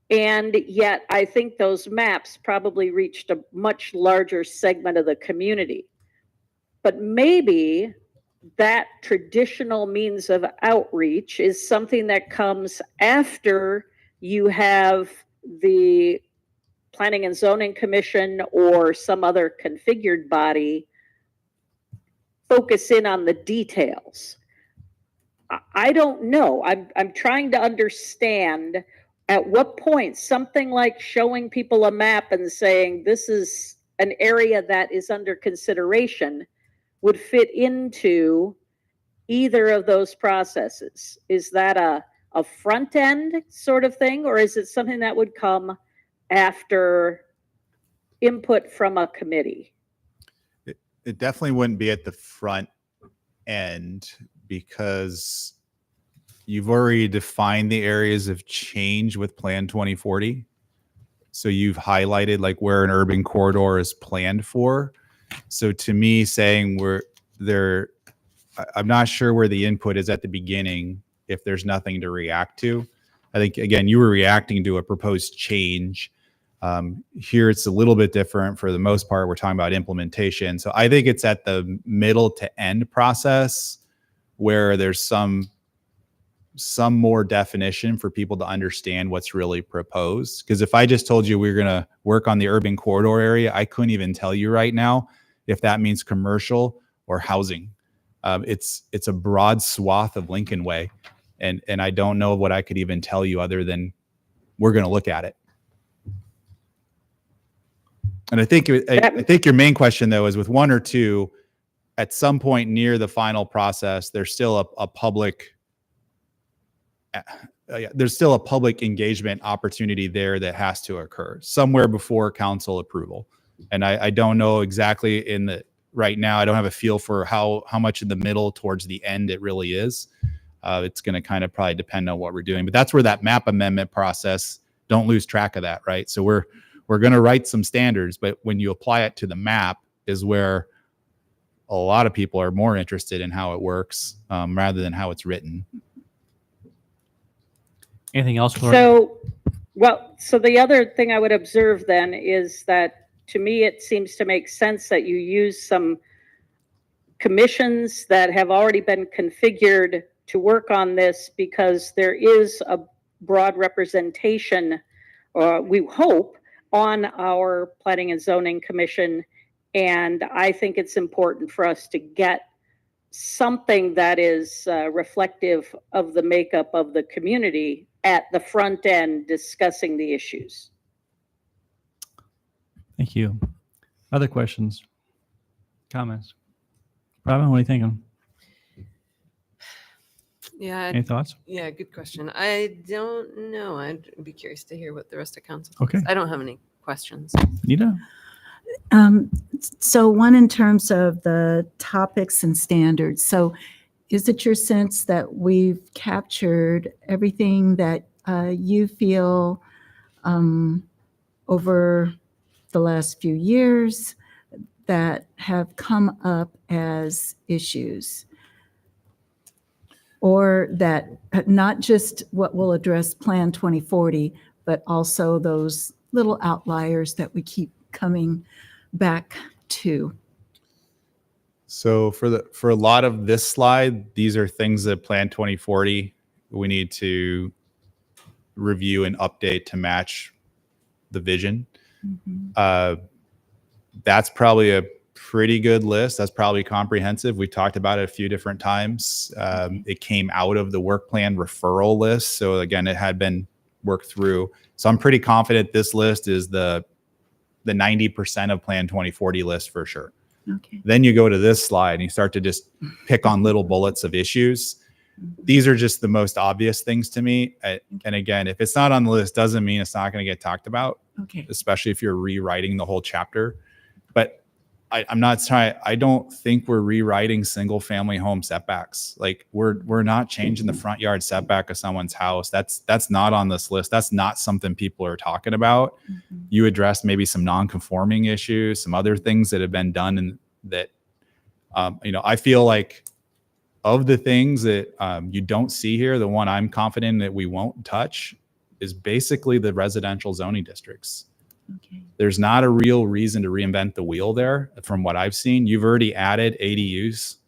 And yet I think those maps probably reached a much larger segment of the community. But maybe that traditional means of outreach is something that comes after you have the Planning and Zoning Commission or some other configured body focus in on the details. I don't know. I'm trying to understand at what point something like showing people a map and saying this is an area that is under consideration would fit into either of those processes. Is that a front end sort of thing, or is it something that would come after input from a committee? It definitely wouldn't be at the front end, because you've already defined the areas of change with Plan 2040. So you've highlighted like where an urban corridor is planned for. So to me, saying I'm not sure where the input is at the beginning if there's nothing to react to. I think, again, you were reacting to a proposed change. Here it's a little bit different. For the most part, we're talking about implementation. So I think it's at the middle to end process where there's some more definition for people to understand what's really proposed. Because if I just told you we we're going to work on the urban corridor area, I couldn't even tell you right now if that means commercial or housing. It's a broad swath of Lincoln Way. And I don't know what I could even tell you other than we're going to look at it. And I think your main question, though, is with one or two, at some point near the final process, there's still a public engagement opportunity there that has to occur somewhere before council approval. And I don't know exactly right now. I don't have a feel for how much in the middle towards the end it really is. It's going to kind of probably depend on what we're doing, but that's where that map amendment process, don't lose track of that, right? So we're going to write some standards, but when you apply it to the map is where a lot of people are more interested in how it works rather than how it's written. Anything else, Laura? So the other thing I would observe then is that, to me, it seems to make sense that you use some commissions that have already been configured to work on this, because there is a broad representation, we hope, on our Planning and Zoning Commission. And I think it's important for us to get something that is reflective of the makeup of the community at the front end discussing the issues. Thank you. Other questions? Comments? Robin, what are you thinking? Yeah, Any thoughts? yeah, good question. I don't know. I'd be curious to hear what the rest of council Okay. thinks. I don't have any questions. Nita? So one in terms of the topics and standards. So is it your sense that we've captured everything that you feel over the last few years that have come up as issues? Or that not just what will address Plan 2040, but also those little outliers that we keep coming back to? So for a lot of this slide, these are things that Plan 2040 we need to review and update to match the vision. That's probably a pretty good list. That's probably comprehensive. We talked about it a few different times. It came out of the work plan referral list. So again, it had been worked through. So I'm pretty confident this list is the 90% of Plan 2040 list for sure. Okay. Then you go to this slide and you start to just pick on little bullets of issues. These are just the most obvious things to me. And again, if it's not on the list, doesn't mean it's not going to get talked about, Okay. especially if you're rewriting the whole chapter. But I'm not trying. I don't think we're rewriting single family home setbacks. Like we're not changing the front yard setback of someone's house. That's not on this list. That's not something people are talking about. You addressed maybe some non-conforming issues, some other things that have been done, and that I feel like of the things that you don't see here, the one I'm confident that we won't touch is basically the residential zoning districts. Okay. There's not a real reason to reinvent the wheel there. From what I've seen, you've already added ADUs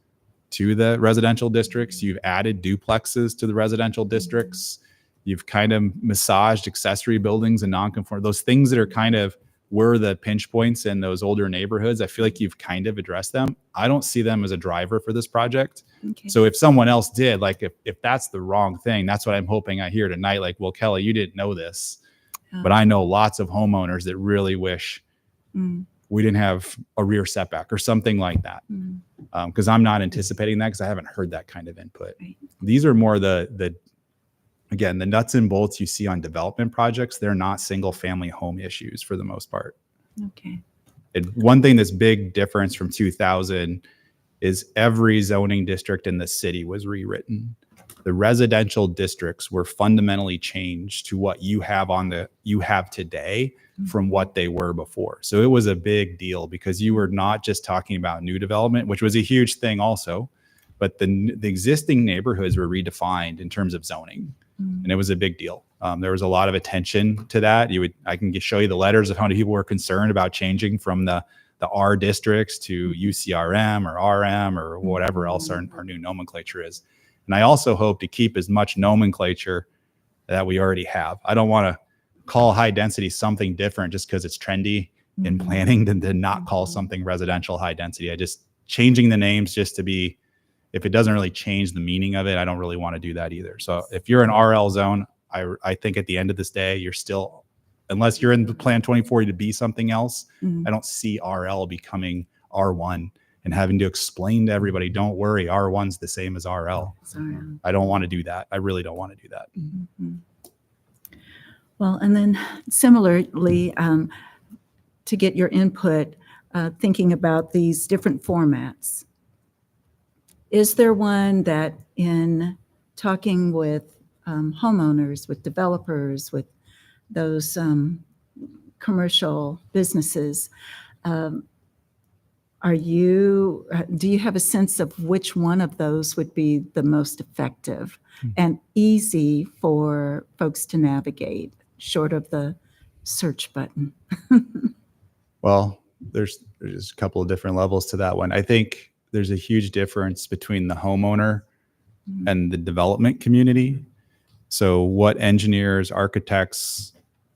to the residential districts. You've added duplexes to the residential districts. You've kind of massaged accessory buildings and non-conforming, those things that are kind of were the pinch points in those older neighborhoods. I feel like you've kind of addressed them. I don't see them as a driver for this project. Okay. So if someone else did, like if that's the wrong thing, that's what I'm hoping I hear tonight. Like, well, Kelly, you didn't know this. But I know lots of homeowners that really wish we didn't have a rear setback or something like that. Because I'm not anticipating that because I haven't heard that kind of input. Right. These are more the nuts and bolts you see on development projects. They're not single family home issues for the most part. Okay. And one thing that's big difference from 2000 is every zoning district in the city was rewritten. The residential districts were fundamentally changed to what you have today from what they were before. So it was a big deal because you were not just talking about new development, which was a huge thing also, but the existing neighborhoods were redefined in terms of zoning, and it was a big deal. There was a lot of attention to that. I can show you the letters of how many people were concerned about changing from the R districts to UCRM or RM or whatever else our new nomenclature is. And I also hope to keep as much nomenclature that we already have. I don't want to call high density something different just because it's trendy in planning than to not call something residential high density. I just changing the names just to be, if it doesn't really change the meaning of it, I don't really want to do that either. So if you're an RL zone, I think at the end of this day, you're still, unless you're in the Plan 2040 to be something else, I don't see RL becoming R1. And having to explain to everybody, don't worry, R1's the same as RL. Sorry. I don't want to do that. I really don't want to do that. Well, and then similarly, to get your input, thinking about these different formats, is there one that in talking with homeowners, with developers, with those commercial businesses, do you have a sense of which one of those would be the most effective and easy for folks to navigate, short of the search button? Well, there's a couple of different levels to that one. I think there's a huge difference between the homeowner and the development community. So what engineers, architects,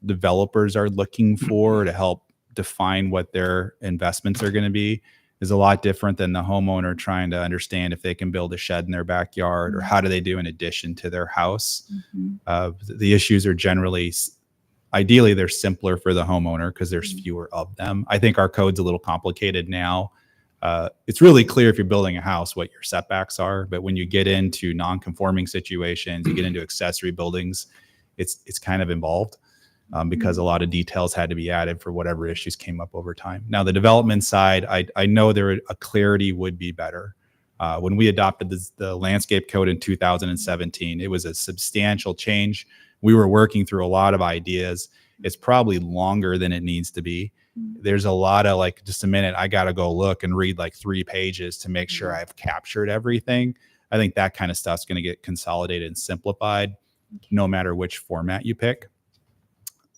developers are looking for to help define what their investments are going to be is a lot different than the homeowner trying to understand if they can build a shed in their backyard or how do they do an addition to their house. The issues are generally, ideally, they're simpler for the homeowner because there's fewer of them. I think our code's a little complicated now. It's really clear if you're building a house what your setbacks are, but when you get into non-conforming situations, you get into accessory buildings, it's kind of involved. Because a lot of details had to be added for whatever issues came up over time. Now, the development side, I know a clarity would be better. When we adopted the landscape code in 2017, it was a substantial change. We were working through a lot of ideas. It's probably longer than it needs to be. There's a lot of like, just a minute, I got to go look and read like 3 pages to make sure I've captured everything. I think that kind of stuff's going to get consolidated and simplified no matter which format you pick.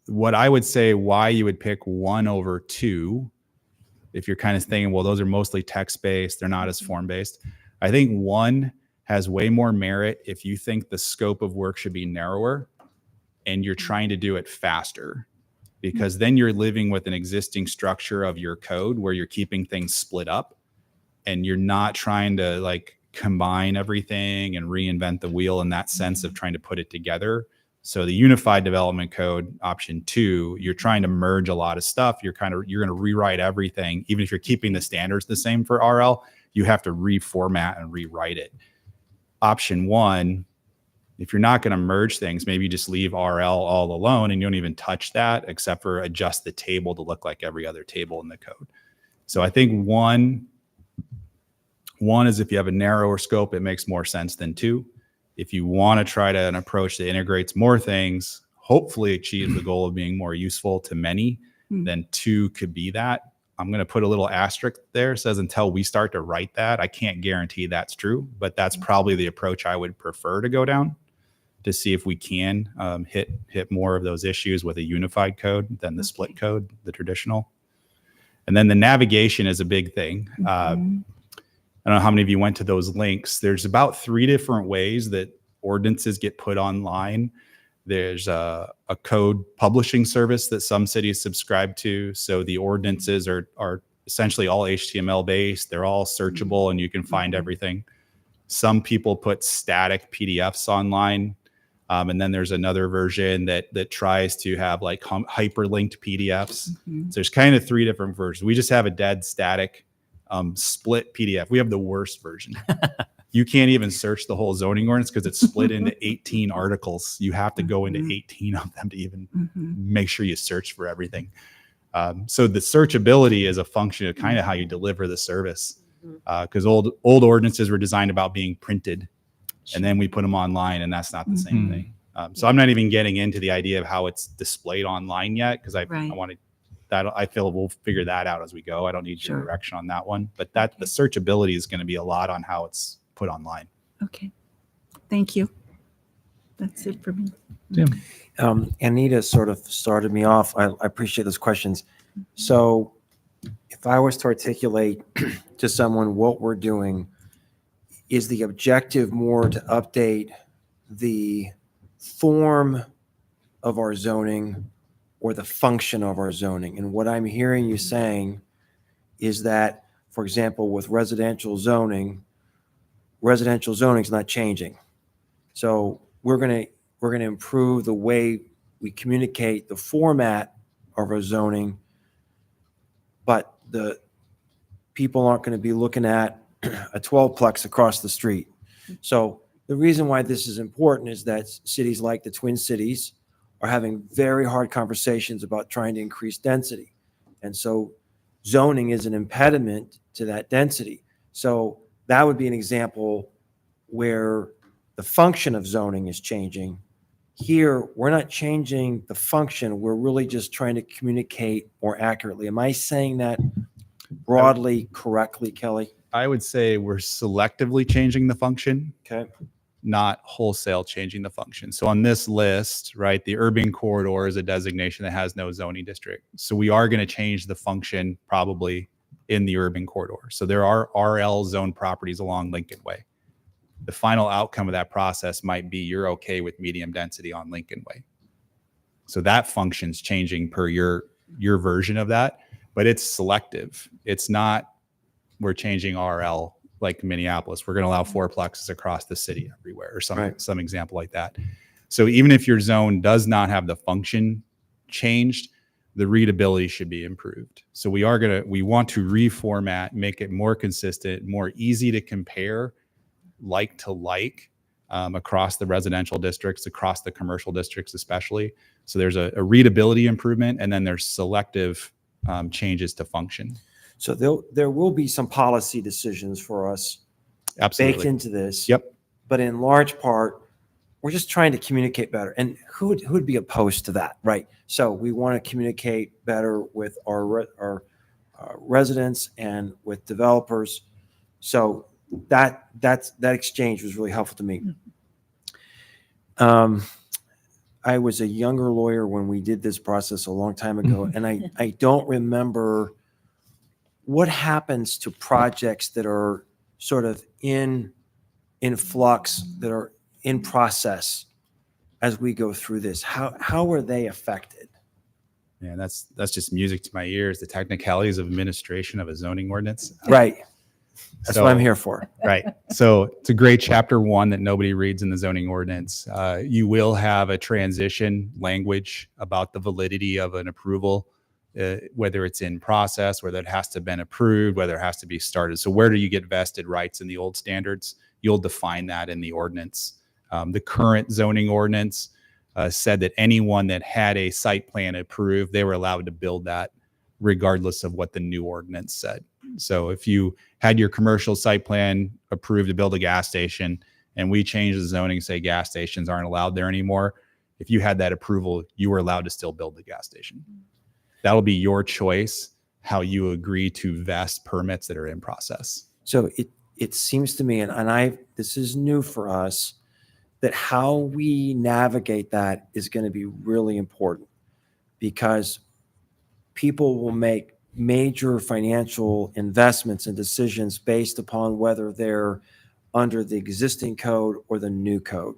What I would say why you would pick 1 over 2, if you're kind of thinking, well, those are mostly text-based, they're not as form-based. I think 1 has way more merit if you think the scope of work should be narrower and you're trying to do it faster, because then you're living with an existing structure of your code where you're keeping things split up and you're not trying to like combine everything and reinvent the wheel in that sense of trying to put it together. So the unified development code option 2, you're trying to merge a lot of stuff. You're going to rewrite everything. Even if you're keeping the standards the same for RL, you have to reformat and rewrite it. Option 1, if you're not going to merge things, maybe you just leave RL all alone and you don't even touch that except for adjust the table to look like every other table in the code. So I think one is if you have a narrower scope, it makes more sense than 2. If you want to try to an approach that integrates more things, hopefully achieves the goal of being more useful to many, then 2 could be that. I'm going to put a little asterisk there. It says until we start to write that, I can't guarantee that's true, but that's probably the approach I would prefer to go down to see if we can hit more of those issues with a unified code than the split code, the traditional. And then the navigation is a big thing. I don't know how many of you went to those links. There's about 3 different ways that ordinances get put online. There's a code publishing service that some cities subscribe to. So the ordinances are essentially all HTML based. They're all searchable and you can find everything. Some people put static PDFs online. And then there's another version that tries to have like hyperlinked PDFs. So there's kind of 3 different versions. We just have a dead static split PDF. We have the worst version. You can't even search the whole zoning ordinance because it's split into 18 articles. You have to go into 18 of them to even make sure you search for everything. So the searchability is a function of kind of how you deliver the service. Because old ordinances were designed about being printed, and then we put them online, and that's not the same thing. So I'm not even getting into the idea of how it's displayed online yet, because I want to. I feel we'll figure that out as we go. I don't need your direction on that one, but the searchability is going to be a lot on how it's put online. Okay. Thank you. That's it for me. Tim. Anita sort of started me off. I appreciate those questions. So if I was to articulate to someone what we're doing, is the objective more to update the form of our zoning or the function of our zoning? And what I'm hearing you saying is that, for example, with residential zoning is not changing. So we're going to improve the way we communicate the format of our zoning, but the people aren't going to be looking at a 12-plex across the street. So the reason why this is important is that cities like the Twin Cities are having very hard conversations about trying to increase density. And so zoning is an impediment to that density. So that would be an example where the function of zoning is changing. Here, we're not changing the function. We're really just trying to communicate more accurately. Am I saying that broadly correctly, Kelly? I would say we're selectively changing the function. Okay. Not wholesale changing the function. So on this list, right, the urban corridor is a designation that has no zoning district. So we are going to change the function probably in the urban corridor. So there are RL zone properties along Lincoln Way. The final outcome of that process might be you're okay with medium density on Lincoln Way. So that function's changing per your version of that, but it's selective. It's not we're changing RL like Minneapolis. We're going to allow 4-plexes across the city everywhere, or some example like that. So even if your zone does not have the function changed, the readability should be improved. So we want to reformat, make it more consistent, more easy to compare like to like across the residential districts, across the commercial districts especially. So there's a readability improvement, and then there's selective changes to function. So there will be some policy decisions for us baked Absolutely. into this. Yep. But in large part, we're just trying to communicate better. And who'd be opposed to that, right? So we want to communicate better with our residents and with developers. So that exchange was really helpful to me. I was a younger lawyer when we did this process a long time ago, and I don't remember what happens to projects that are sort of in flux, that are in process as we go through this. How are they affected? Man, that's just music to my ears. The technicalities of administration of a zoning ordinance. Right. That's what I'm So- here for. Right. So it's a great chapter 1 that nobody reads in the zoning ordinance. You will have a transition language about the validity of an approval, whether it's in process, whether it has to have been approved, whether it has to be started. So where do you get vested rights in the old standards? You'll define that in the ordinance. The current zoning ordinance said that anyone that had a site plan approved, they were allowed to build that regardless of what the new ordinance said. So if you had your commercial site plan approved to build a gas station and we changed the zoning, say gas stations aren't allowed there anymore, if you had that approval, you were allowed to still build the gas station. That'll be your choice, how you agree to vest permits that are in process. So it seems to me, and this is new for us, that how we navigate that is going to be really important, because people will make major financial investments and decisions based upon whether they're under the existing code or the new code.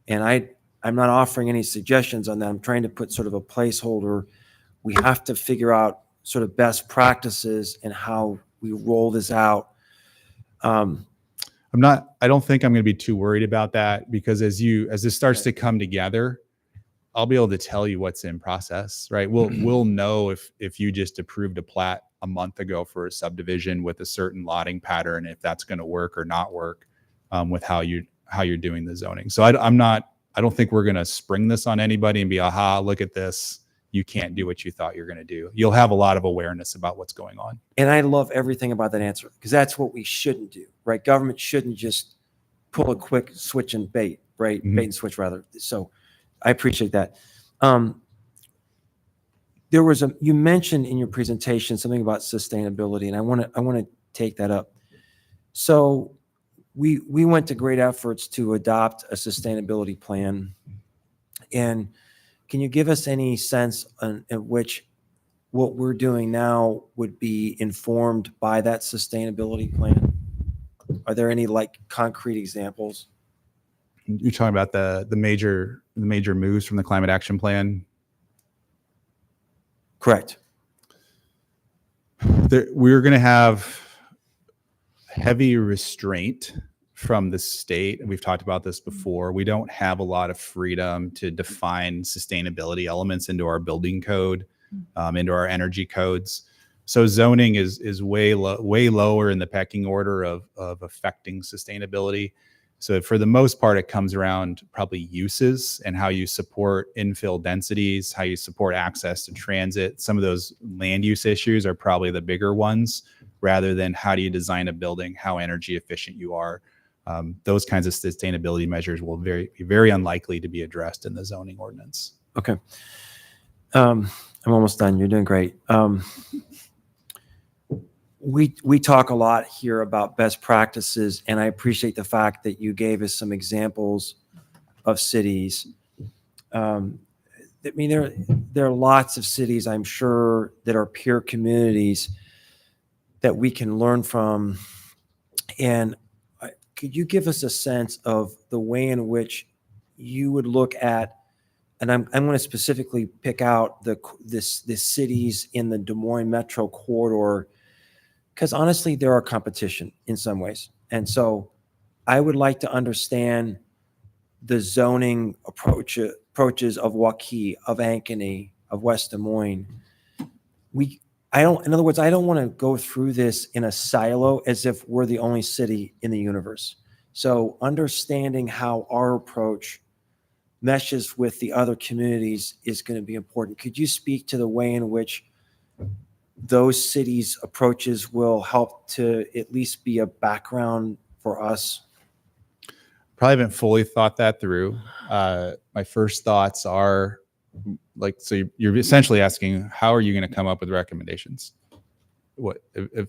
And I'm not offering any suggestions on that. I'm trying to put sort of a placeholder. We have to figure out sort of best practices and how we roll this out. I don't think I'm going to be too worried about that, because as this starts to come together, I'll be able to tell you what's in process, right? We'll know if you just approved a plat a month ago for a subdivision with a certain lotting pattern, if that's going to work or not work with how you're doing the zoning. So I don't think we're going to spring this on anybody and be, aha, look at this. You can't do what you thought you're going to do. You'll have a lot of awareness about what's going on. And I love everything about that answer, because that's what we shouldn't do, right? Government shouldn't just pull a quick switch and bait, right? Mhm. Bait and switch rather. So I appreciate that. You mentioned in your presentation something about sustainability, and I want to take that up. So we went to great efforts to adopt a sustainability plan. And can you give us any sense in which what we're doing now would be informed by that sustainability plan? Are there any concrete examples? You're talking about the major moves from the climate action plan. Correct. We're going to have heavy restraint from the state. We've talked about this before. We don't have a lot of freedom to define sustainability elements into our building code, into our energy codes. So zoning is way lower in the pecking order of affecting sustainability. So for the most part, it comes around probably uses and how you support infill densities, how you support access to transit. Some of those land use issues are probably the bigger ones, rather than how do you design a building, how energy efficient you are. Those kinds of sustainability measures will be very unlikely to be addressed in the zoning ordinance. Okay. I'm almost done. You're doing great. We talk a lot here about best practices, and I appreciate the fact that you gave us some examples of cities. I mean, there are lots of cities, I'm sure, that are peer communities that we can learn from. And could you give us a sense of the way in which you would look at, and I'm going to specifically pick out the cities in the Des Moines metro corridor, because honestly, there are competition in some ways. And so I would like to understand the zoning approaches of Waukee, of Ankeny, of West Des Moines. In other words, I don't want to go through this in a silo as if we're the only city in the universe. So understanding how our approach meshes with the other communities is going to be important. Could you speak to the way in which those cities' approaches will help to at least be a background for for us? Probably haven't fully thought that through. My first thoughts are like, so you're essentially asking, how are you going to come up with recommendations? What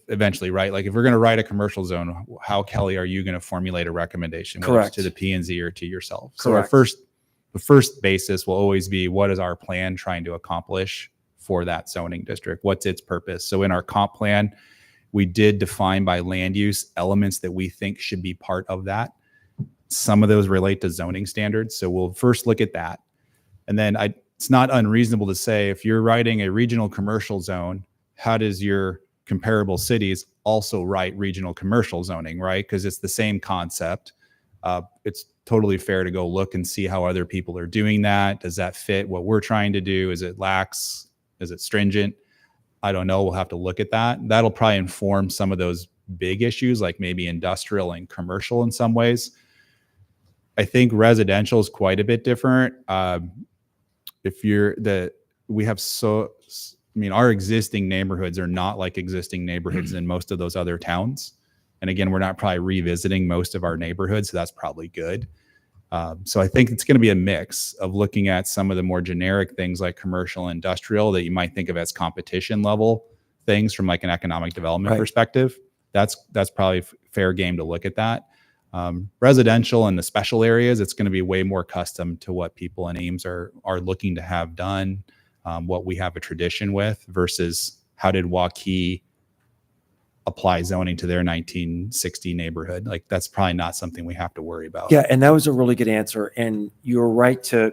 eventually, right? Like if we're going to write a commercial zone, how, Kelly, are you going to formulate a recommendation, whether Correct. it's to the P&Z or to yourself? Correct. So the first basis will always be, what is our plan trying to accomplish for that zoning district? What's its purpose? So in our comp plan, we did define by land use elements that we think should be part of that. Some of those relate to zoning standards. So we'll first look at that. And then it's not unreasonable to say, if you're writing a regional commercial zone, how does your comparable cities also write regional commercial zoning, right? Because it's the same concept. It's totally fair to go look and see how other people are doing that. Does that fit what we're trying to do? Is it lax? Is it stringent? I don't know. We'll have to look at that. That'll probably inform some of those big issues, like maybe industrial and commercial in some ways. I think residential is quite a bit different. Our existing neighborhoods are not like existing neighborhoods in most of those other towns. And again, we're not probably revisiting most of our neighborhoods, so that's probably good. So I think it's going to be a mix of looking at some of the more generic things like commercial and industrial that you might think of as competition level things from like an economic development perspective. That's probably fair game to look at that. Residential and the special areas, it's going to be way more custom to what people in Ames are looking to have done, what we have a tradition with versus how did Waukee apply zoning to their 1960 neighborhood. Like that's probably not something we have to worry about. Yeah, and that was a really good answer. And you're right to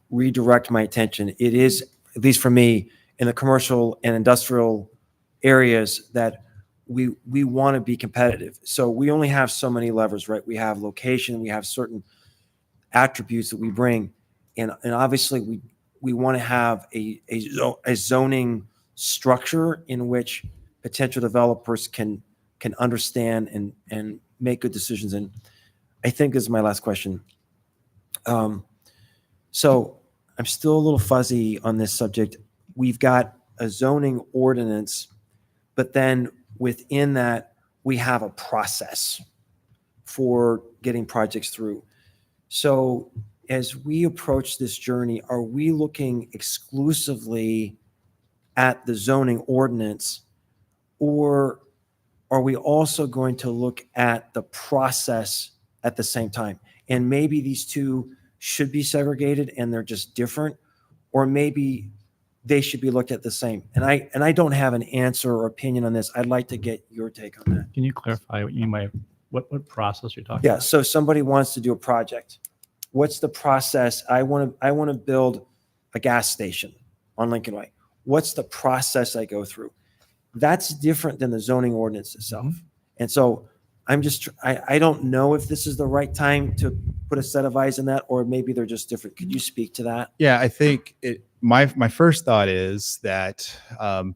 redirect my attention. It is, at least for me, in the commercial and industrial areas that we want to be competitive. So we only have so many levers, right? We have location, we have certain attributes that we bring. And obviously we want to have a zoning structure in which potential developers can understand and make good decisions. And I think this is my last question. So I'm still a little fuzzy on this subject. We've got a zoning ordinance, but then within that, we have a process for getting projects through. So as we approach this journey, are we looking exclusively at the zoning ordinance, or are we also going to look at the process at the same time? And maybe these two should be segregated and they're just different, or maybe they should be looked at the same. And I don't have an answer or opinion on this. I'd like to get your take on that. Can you clarify what you mean by what process you're talking Yeah. about? So somebody wants to do a project. What's the process? I want to build a gas station on Lincoln Way. What's the process I go through? That's different than the zoning ordinance itself. Mm-hmm. And so I don't know if this is the right time to put a set of eyes on that, or maybe they're just different. Could you speak to that? Yeah, I think my first thought is that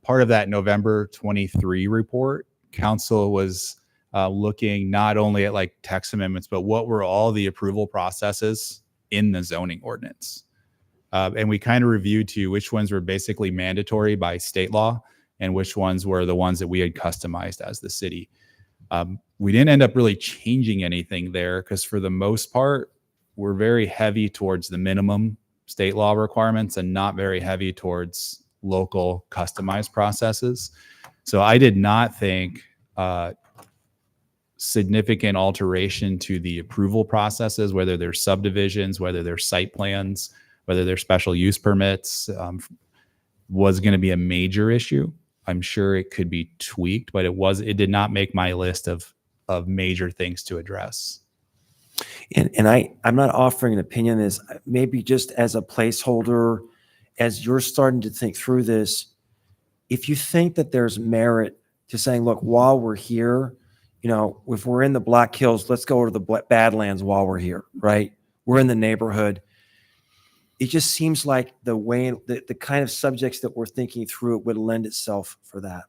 part of that November 23 report, council was looking not only at like text amendments, but what were all the approval processes in the zoning ordinance. And we kind of reviewed too which ones were basically mandatory by state law and which ones were the ones that we had customized as the city. We didn't end up really changing anything there because for the most part, we're very heavy towards the minimum state law requirements and not very heavy towards local customized processes. So I did not think significant alteration to the approval processes, whether they're subdivisions, whether they're site plans, whether they're special use permits, was going to be a major issue. I'm sure it could be tweaked, but it did not make my list of major things to address. And I'm not offering an opinion on this, maybe just as a placeholder, as you're starting to think through this, if you think that there's merit to saying, look, while we're here, if we're in the Black Hills, let's go to the Badlands while we're here, right? We're in the neighborhood. It just seems like the kind of subjects that we're thinking through would lend itself for that.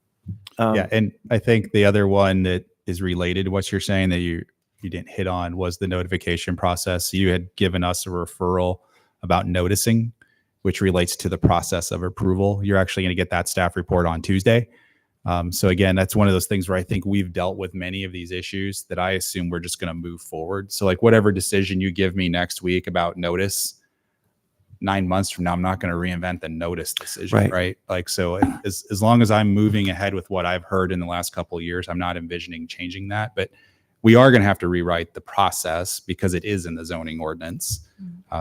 Yeah, and I think the other one that is related to what you're saying that you didn't hit on was the notification process. You had given us a referral about noticing, which relates to the process of approval. You're actually going to get that staff report on Tuesday. So again, that's one of those things where I think we've dealt with many of these issues that I assume we're just going to move forward. So like whatever decision you give me next week about notice, 9 months from now, I'm not going to reinvent the notice decision, right? Like, so as long as I'm moving ahead with what I've heard in the last couple of years, I'm not envisioning changing that, but we are going to have to rewrite the process because it is in the zoning ordinance.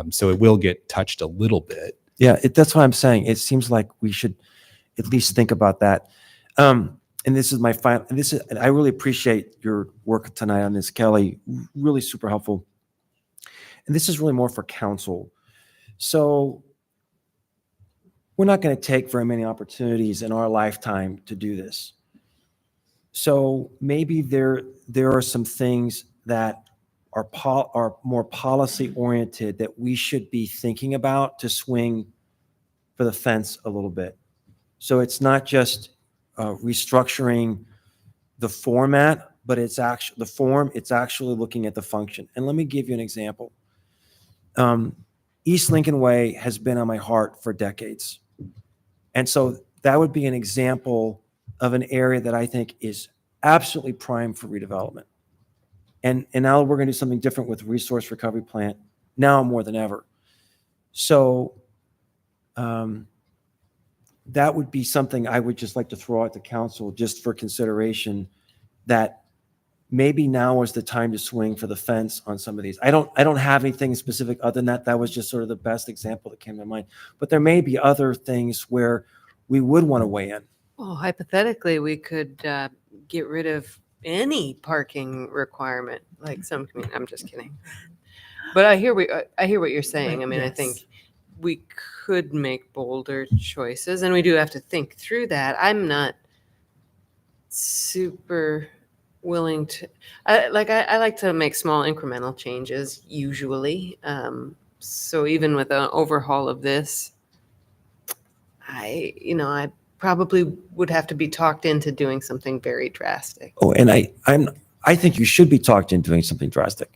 So it will get touched a little bit. Yeah, that's what I'm saying. It seems like we should at least think about that. And this is my final, and I really appreciate your work tonight on this, Kelly. Really super helpful. And this is really more for council. So we're not going to take very many opportunities in our lifetime to do this. So maybe there are some things that are more policy oriented that we should be thinking about to swing for the fence a little bit. So it's not just restructuring the format, but it's actually the form. It's actually looking at the function. And let me give you an example. East Lincoln Way has been on my heart for decades. And so that would be an example of an area that I think is absolutely prime for redevelopment. And now we're going to do something different with resource recovery plant now more than ever. So that would be something I would just like to throw out to council just for consideration, that maybe now is the time to swing for the fence on some of these. I don't have anything specific other than that. That was just sort of the best example that came to mind. But there may be other things where we would want to weigh in. Well, hypothetically, we could get rid of any parking requirement, like some community. I'm just kidding. But I hear what you're saying. I mean, I think we could make bolder choices, and we do have to think through that. I'm not super willing to, I like to make small incremental changes usually. So even with an overhaul of this, I probably would have to be talked into doing something very drastic. Oh, and I think you should be talked into doing something drastic.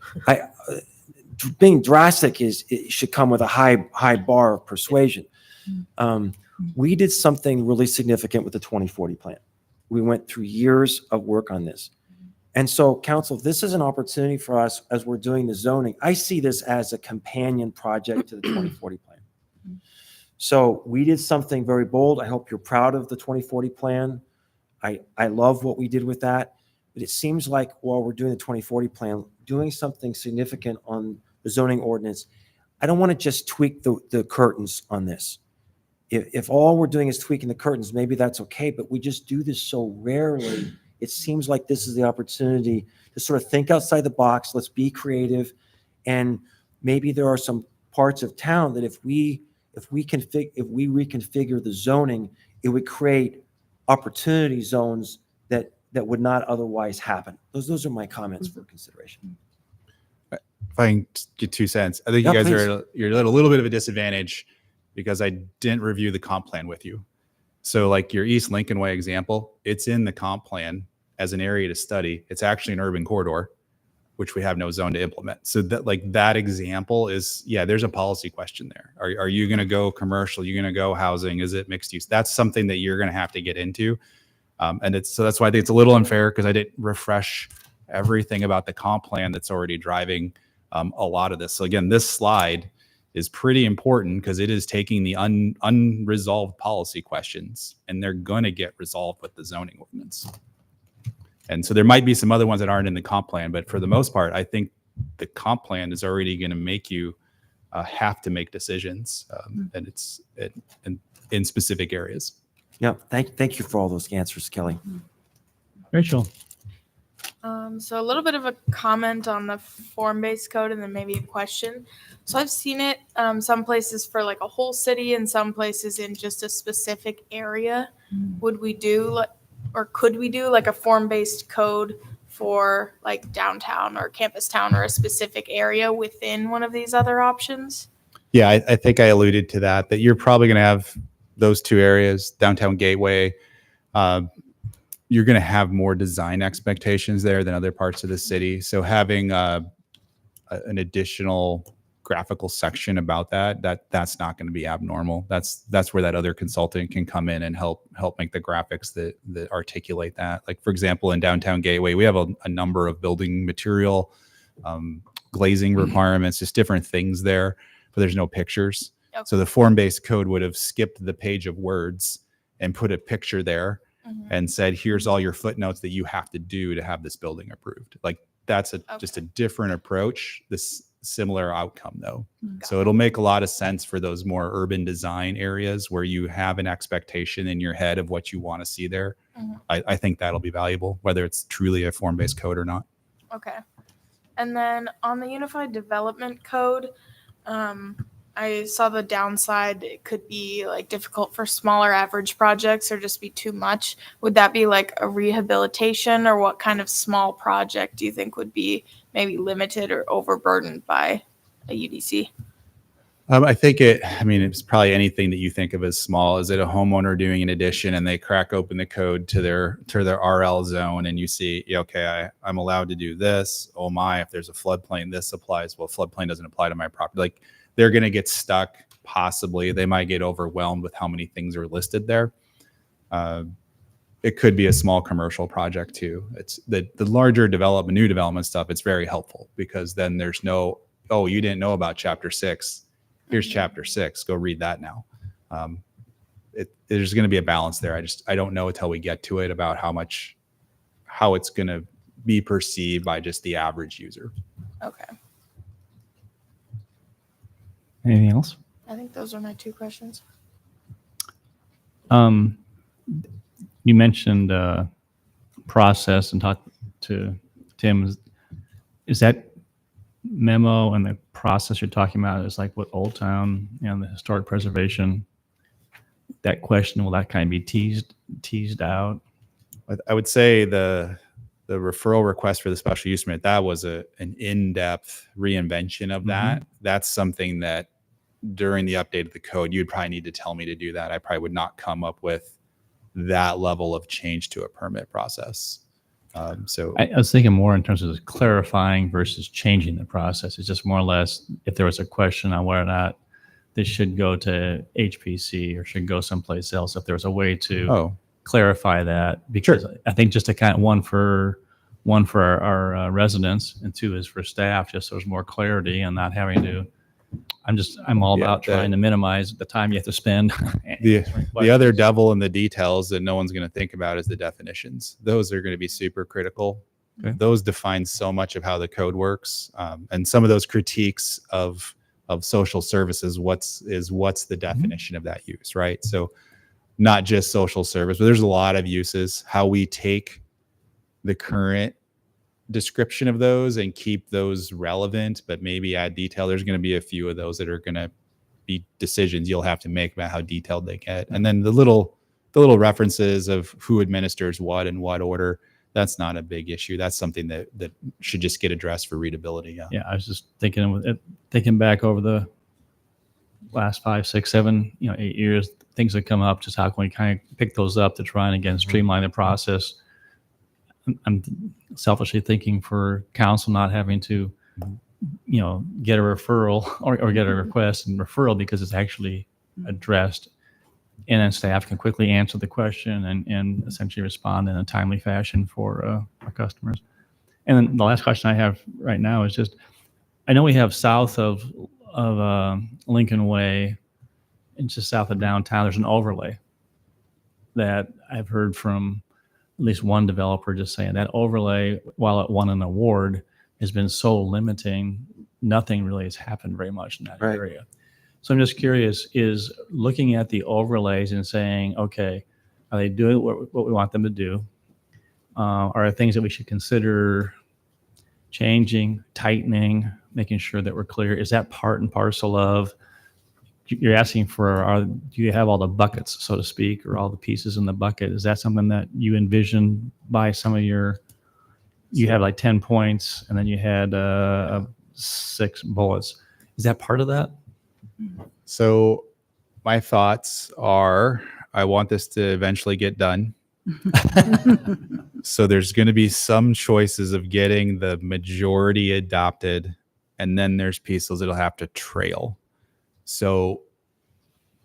Being drastic it should come with a high bar of persuasion. We did something really significant with the 2040 plan. We went through years of work on this. And so, council, this is an opportunity for us as we're doing the zoning. I see this as a companion project to the 2040 plan. So we did something very bold. I hope you're proud of the 2040 plan. I love what we did with that. But it seems like while we're doing the 2040 plan, doing something significant on the zoning ordinance, I don't want to just tweak the curtains on this. If all we're doing is tweaking the curtains, maybe that's okay, but we just do this so rarely. It seems like this is the opportunity to sort of think outside the box. Let's be creative. And maybe there are some parts of town that if we reconfigure the zoning, it would create opportunity zones that would not otherwise happen. Those are my comments for consideration. If I can get 2 cents, I think you Yeah, guys please. you're at a little bit of a disadvantage because I didn't review the comp plan with you. So like your East Lincoln Way example, it's in the comp plan as an area to study. It's actually an urban corridor, which we have no zone to implement. So that example is, there's a policy question there. Are you going to go commercial? Are you going to go housing? Is it mixed use? That's something that you're going to have to get into. So that's why I think it's a little unfair because I didn't refresh everything about the comp plan that's already driving a lot of this. So again, this slide is pretty important because it is taking the unresolved policy questions and they're going to get resolved with the zoning ordinance. And so there might be some other ones that aren't in the comp plan, but for the most part, I think the comp plan is already going to make you have to make decisions, and it's in specific areas. Yeah, thank you for all those answers, Kelly. Rachel. So a little bit of a comment on the form-based code and then maybe a question. So I've seen it some places for like a whole city and some places in just a specific area. Would we do or could we do like a form-based code for like downtown or campus town or a specific area within one of these other options? Yeah, I think I alluded to that you're probably going to have those two areas, downtown gateway. You're going to have more design expectations there than other parts of the city. So having an additional graphical section about that's not going to be abnormal. That's where that other consultant can come in and help make the graphics that articulate that. Like, for example, in downtown Gateway, we have a number of building material, glazing requirements, just different things there, but there's no pictures. Okay. So the form-based code would have skipped the page of words and put a picture there and said, here's all your footnotes that you have to do to have this building approved. Like, that's just a different approach. This similar outcome though. So it'll make a lot of sense for those more urban design areas where you have an expectation in your head of what you want to see there. I think that'll be valuable, whether it's truly a form-based code or not. Okay. And then on the Unified Development Code, I saw the downside. It could be like difficult for smaller average projects or just be too much. Would that be like a rehabilitation, or what kind of small project do you think would be maybe limited or overburdened by a UDC? I think it's probably anything that you think of as small. Is it a homeowner doing an addition and they crack open the code to their RL zone and you see, okay, I'm allowed to do this. Oh my, if there's a floodplain, this applies. Well, floodplain doesn't apply to my property. Like, they're going to get stuck. Possibly they might get overwhelmed with how many things are listed there. It could be a small commercial project too. It's the larger development, new development stuff. It's very helpful because then there's no, oh, you didn't know about chapter 6. Here's chapter 6. Go read that now. There's going to be a balance there. I don't know until we get to it about how it's going to be perceived by just the average user. Okay. Anything else? I think those are my 2 questions. You mentioned process and talked to Tim. Is that memo and the process you're talking about is like what Old Town and the historic preservation? That question, will that kind of be teased out? I would say the referral request for the special use permit, that was an in-depth reinvention of that. That's something that during the update of the code, you'd probably need to tell me to do that. I probably would not come up with that level of change to a permit process. So I was thinking more in terms of clarifying versus changing the process. It's just more or less if there was a question on whether or not this should go to HPC or should go someplace else, if there's a way to clarify that. Because I think just to kind of one for our residents and 2 is for staff, just so there's more clarity and not having to. I'm all about trying to minimize the time you have to spend. The other devil in the details that no one's going to think about is the definitions. Those are going to be super critical. Okay. Those define so much of how the code works. And some of those critiques of social services, what's the definition of that use, right? So not just social service, but there's a lot of uses. How we take the current description of those and keep those relevant, but maybe add detail. There's going to be a few of those that are going to be decisions you'll have to make about how detailed they get. And then the little references of who administers what in what order, that's not a big issue. That's something that should just get addressed for readability. Yeah, I was just thinking back over the last 5, 6, 7, 8 years, things that come up, just how can we kind of pick those up to try and again streamline the process. I'm selfishly thinking for council not having to, get a referral or get a request and referral because it's actually addressed, and then staff can quickly answer the question and essentially respond in a timely fashion for our customers. And then the last question I have right now is just, I know we have south of Lincoln Way and just south of downtown, there's an overlay that I've heard from at least one developer just saying that overlay, while it won an award, has been so limiting. Nothing really has happened very much in that area. So I'm just curious, is looking at the overlays and saying, okay, are they doing what we want them to do? Are there things that we should consider changing, tightening, making sure that we're clear? Is that part and parcel of, you're asking for, do you have all the buckets, so to speak, or all the pieces in the bucket? Is that something that you envision by some of you had like 10 points and then you had 6 bullets. Is that part of that? So my thoughts are, I want this to eventually get done. So there's going to be some choices of getting the majority adopted and then there's pieces that'll have to trail. So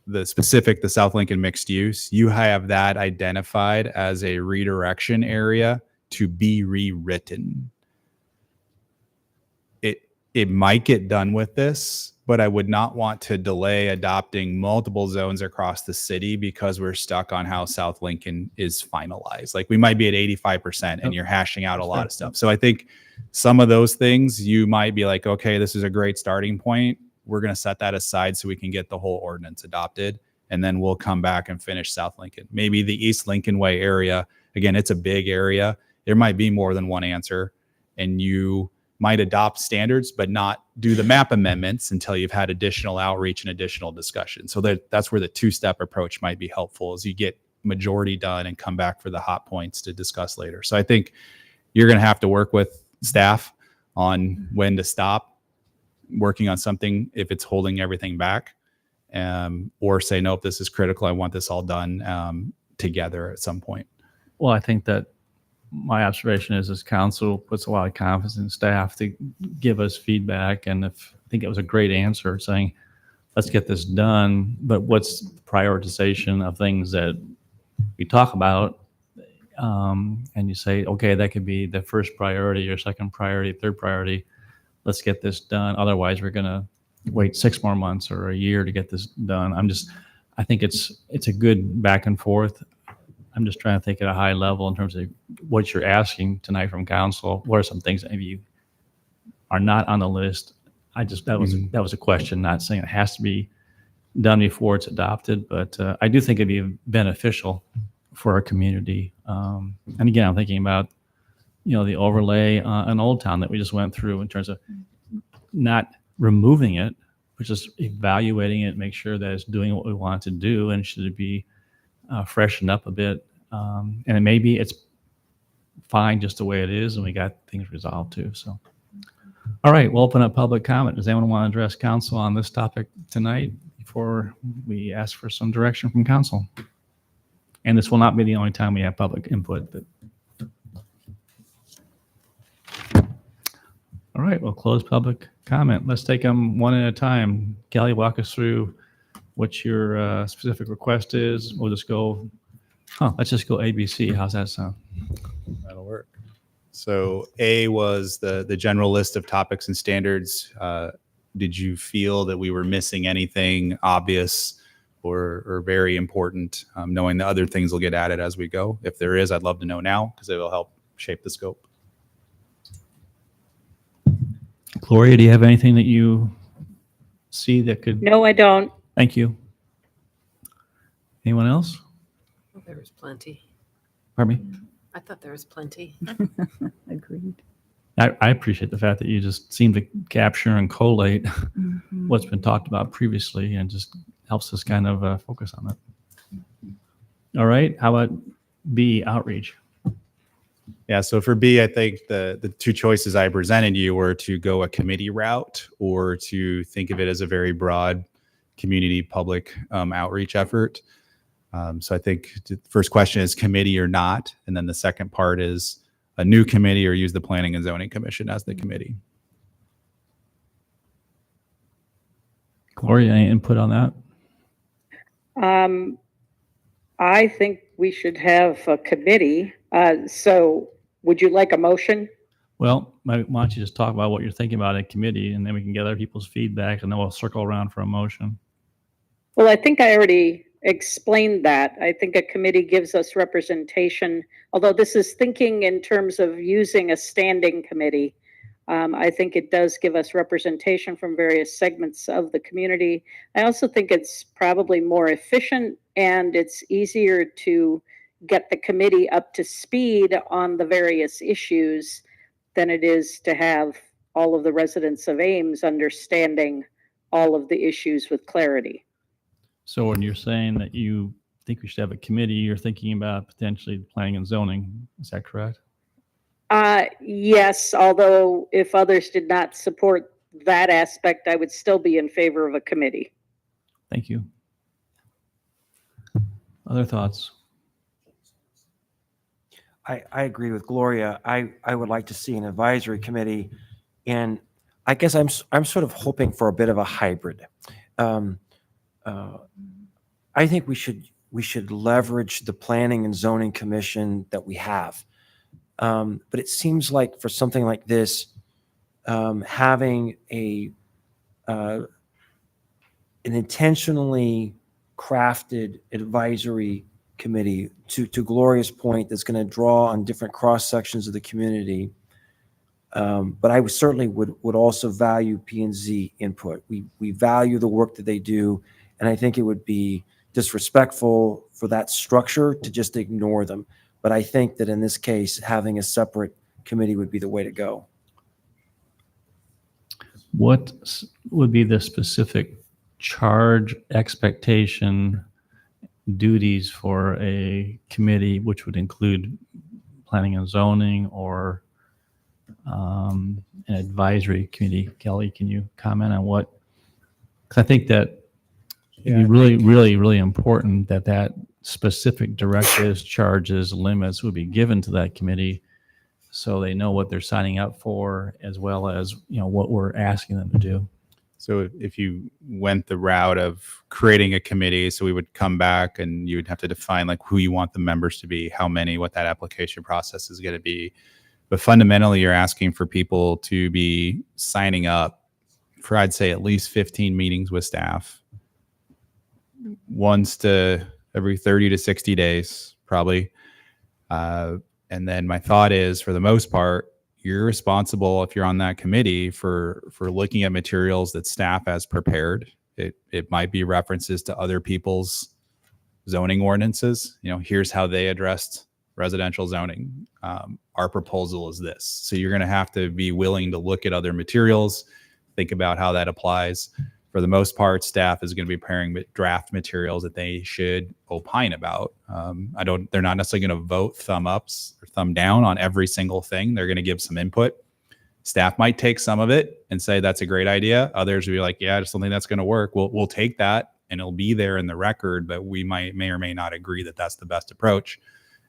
the South Lincoln mixed use, you have that identified as a redirection area to be rewritten. It might get done with this, but I would not want to delay adopting multiple zones across the city because we're stuck on how South Lincoln is finalized. Like we might be at 85% and you're hashing out a lot of stuff. So I think some of those things you might be like, okay, this is a great starting point. We're going to set that aside so we can get the whole ordinance adopted. And then we'll come back and finish South Lincoln. Maybe the East Lincoln Way area, again, it's a big area. There might be more than one answer, and you might adopt standards, but not do the map amendments until you've had additional outreach and additional discussion. So that's where the two-step approach might be helpful, as you get majority done and come back for the hot points to discuss later. So I think you're going to have to work with staff on when to stop working on something if it's holding everything back, or say, nope, this is critical. I want this all done together at some point. Well, I think that my observation is this council puts a lot of confidence in staff to give us feedback. And I think it was a great answer saying, let's get this done. But what's the prioritization of things that we talk about? And you say, okay, that could be the first priority or second priority, third priority. Let's get this done. Otherwise, we're going to wait 6 more months or a year to get this done. I think it's a good back and forth. I'm just trying to think at a high level in terms of what you're asking tonight from council. What are some things that maybe you are not on the list? That was a question, not saying it has to be done before it's adopted, but I do think it'd be beneficial for our community. And again, I'm thinking about, the overlay in Old Town that we just went through in terms of not removing it, but just evaluating it, make sure that it's doing what we want it to do, and should it be freshened up a bit, and maybe it's fine just the way it is, and we got things resolved too. So, all right, we'll open up public comment. Does anyone want to address council on this topic tonight before we ask for some direction from council? And this will not be the only time we have public input. But all right, we'll close public comment. Let's take them one at a time. Kelly, walk us through what your specific request is. We'll just go, let's just go ABC. How's that sound? That'll work. So A was the general list of topics and standards. Did you feel that we were missing anything obvious or very important, knowing that other things will get added as we go? If there is, I'd love to know now because it will help shape the scope. Gloria, do you have anything that you see that could? No, I don't. Thank you. Anyone else? There was plenty. Pardon me? I thought there was plenty. Agreed. I appreciate the fact that you just seem to capture and collate Mhm. what's been talked about previously and just helps us kind of focus on it. All right. How about B, outreach? Yeah, so for B, I think the two choices I presented you were to go a committee route or to think of it as a very broad community public outreach effort. So I think the first question is committee or not. And then the second part is a new committee or use the Planning and Zoning Commission as the committee. Gloria, any input on that? I think we should have a committee. So would you like a motion? Well, why don't you just talk about what you're thinking about in committee, and then we can get other people's feedback, and then we'll circle around for a motion. Well, I think I already explained that. I think a committee gives us representation, although this is thinking in terms of using a standing committee. I think it does give us representation from various segments of the community. I also think it's probably more efficient and it's easier to get the committee up to speed on the various issues than it is to have all of the residents of Ames understanding all of the issues with clarity. So when you're saying that you think we should have a committee, you're thinking about potentially planning and zoning. Is that correct? Yes, although if others did not support that aspect, I would still be in favor of a committee. Thank you. Other thoughts? I agree with Gloria. I would like to see an advisory committee. And I guess I'm sort of hoping for a bit of a hybrid. Um, I think we should leverage the Planning and Zoning Commission that we have. But it seems like for something like this, having an intentionally crafted advisory committee, to Gloria's point, that's going to draw on different cross sections of the community. But I certainly would also value P&Z input. We value the work that they do, and I think it would be disrespectful for that structure to just ignore them. But I think that in this case, having a separate committee would be the way to go. What would be the specific charge, expectation, duties for a committee, which would include planning and zoning or an advisory committee? Kelly, can you comment on what? Because I think that it'd be really important that specific directives, charges, limits would be given to that committee, so they know what they're signing up for, as well as, what we're asking them to do. So if you went the route of creating a committee, so we would come back and you would have to define like who you want the members to be, how many, what that application process is going to be. But fundamentally, you're asking for people to be signing up for, I'd say, at least 15 meetings with staff, once to every 30 to 60 days, probably. And then my thought is, for the most part, you're responsible, if you're on that committee, for looking at materials that staff has prepared. It might be references to other people's zoning ordinances. Here's how they addressed residential zoning. Our proposal is this. So you're going to have to be willing to look at other materials, think about how that applies. For the most part, staff is going to be preparing draft materials that they should opine about. They're not necessarily going to vote thumb ups or thumb down on every single thing. They're going to give some input. Staff might take some of it and say, that's a great idea. Others will be like, yeah, just something that's going to work. We'll take that and it'll be there in the record, but we may or may not agree that that's the best approach.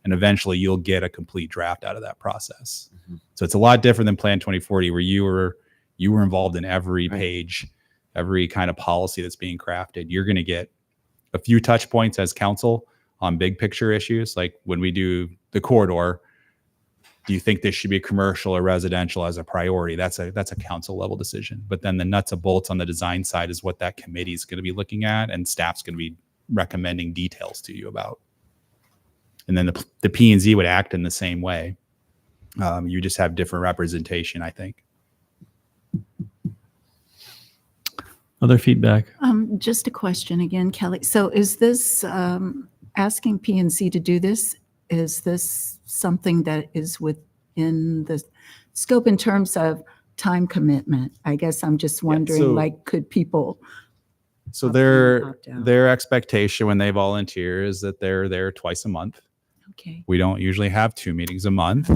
And eventually you'll get a complete draft out of that process. Mm-hmm. So it's a lot different than Plan 2040, where you were involved in every page, every kind of policy that's being crafted. You're going to get a few touch points as council on big picture issues. Like when we do the corridor, do you think this should be commercial or residential as a priority? That's a council level decision. But then the nuts and bolts on the design side is what that committee is going to be looking at, and staff's going to be recommending details to you about. And then the P&Z would act in the same way. You just have different representation, I think. Other feedback? Just a question again, Kelly. So is this, asking P&Z to do this, is this something that is within the scope in terms of time commitment? I guess I'm just wondering, could people? So their expectation when they volunteer is that they're there twice a month. Okay. We don't usually have 2 meetings a month.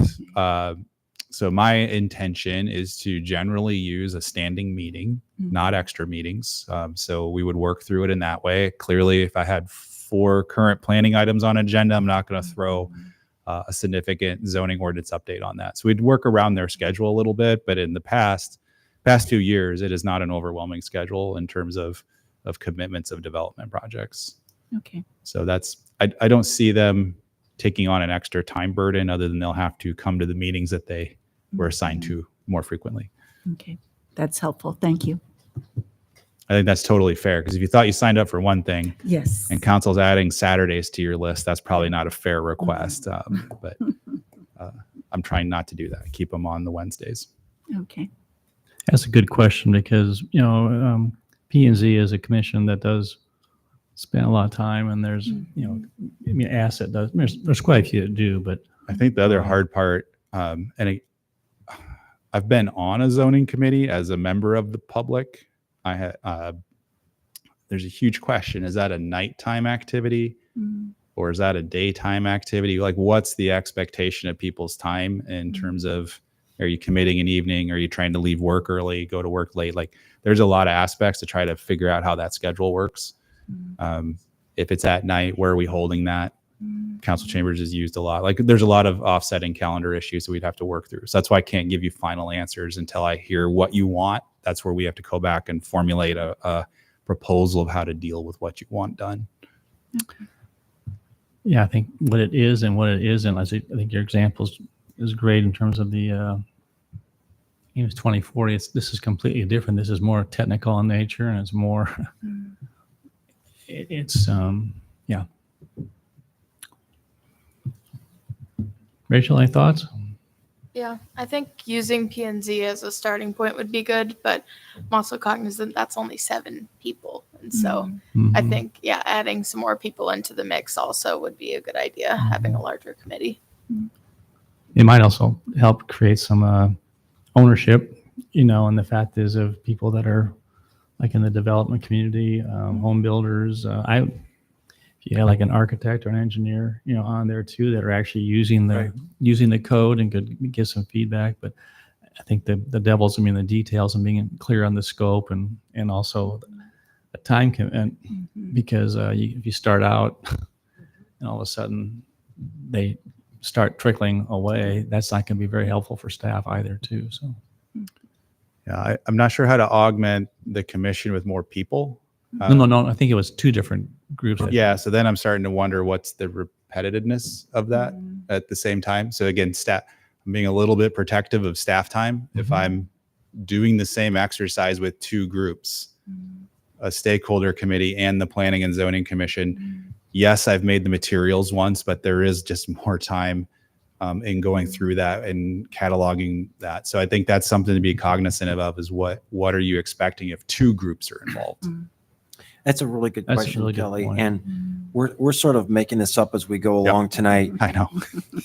So my intention is to generally use a standing meeting, not extra meetings. So we would work through it in that way. Clearly, if I had 4 current planning items on agenda, I'm not going to throw a significant zoning ordinance update on that. So we'd work around their schedule a little bit. But in the past 2 years, it is not an overwhelming schedule in terms of commitments of development projects. Okay. So I don't see them taking on an extra time burden, other than they'll have to come to the meetings that they were assigned to more frequently. Okay. That's helpful. Thank you. I think that's totally fair, because if you thought you signed up for one thing, Yes. and council's adding Saturdays to your list, that's probably not a fair request. But I'm trying not to do that. Keep them on the Wednesdays. Okay. That's a good question, because, P&Z is a commission that does spend a lot of time, and there's, asset does, there's quite a few that do, but I think the other hard part, I've been on a zoning committee as a member of the public. There's a huge question. Is that a nighttime activity or is that a daytime activity? Like, what's the expectation of people's time in terms of, are you committing an evening? Are you trying to leave work early, go to work late? Like, there's a lot of aspects to try to figure out how that schedule works. If it's at night, where are we holding that? Council chambers is used a lot. Like, there's a lot of offsetting calendar issues that we'd have to work through. So that's why I can't give you final answers until I hear what you want that's where we have to go back and formulate a proposal of how to deal with what you want done. Yeah, I think what it is and what it isn't. I think your example is great in terms of the Ames 2040. This is completely different. This is more technical in nature, and it's more. Yeah. Rachel, any thoughts? Yeah, I think using P&Z as a starting point would be good, but I'm also cognizant that's only 7 people. And so I Mhm. think, yeah, adding some more people into the mix also would be a good idea, having a larger committee. It might also help create some ownership, and the fact is of people that are like in the development community, home builders. If you had like an architect or an engineer, on there too, that are actually using the code and could give some feedback. But I think the devil's in the details and being clear on the scope and also the time commitment, because if you start out and all of a sudden they start trickling away, that's not going to be very helpful for staff either too. So Yeah, I'm not sure how to augment the commission with more people. no, I think it was 2 different groups. Yeah, so then I'm starting to wonder what's the repetitiveness of that at the same time. So again, I'm being a little bit protective of staff time. If I'm doing the same exercise with 2 groups, a stakeholder committee and the planning and zoning commission, yes, I've made the materials once, but there is just more time in going through that and cataloging that. So I think that's something to be cognizant of is what are you expecting if 2 groups are involved? That's a really good That's a question, really good Kelly. point. And we're sort of making this up as we go along tonight. I know.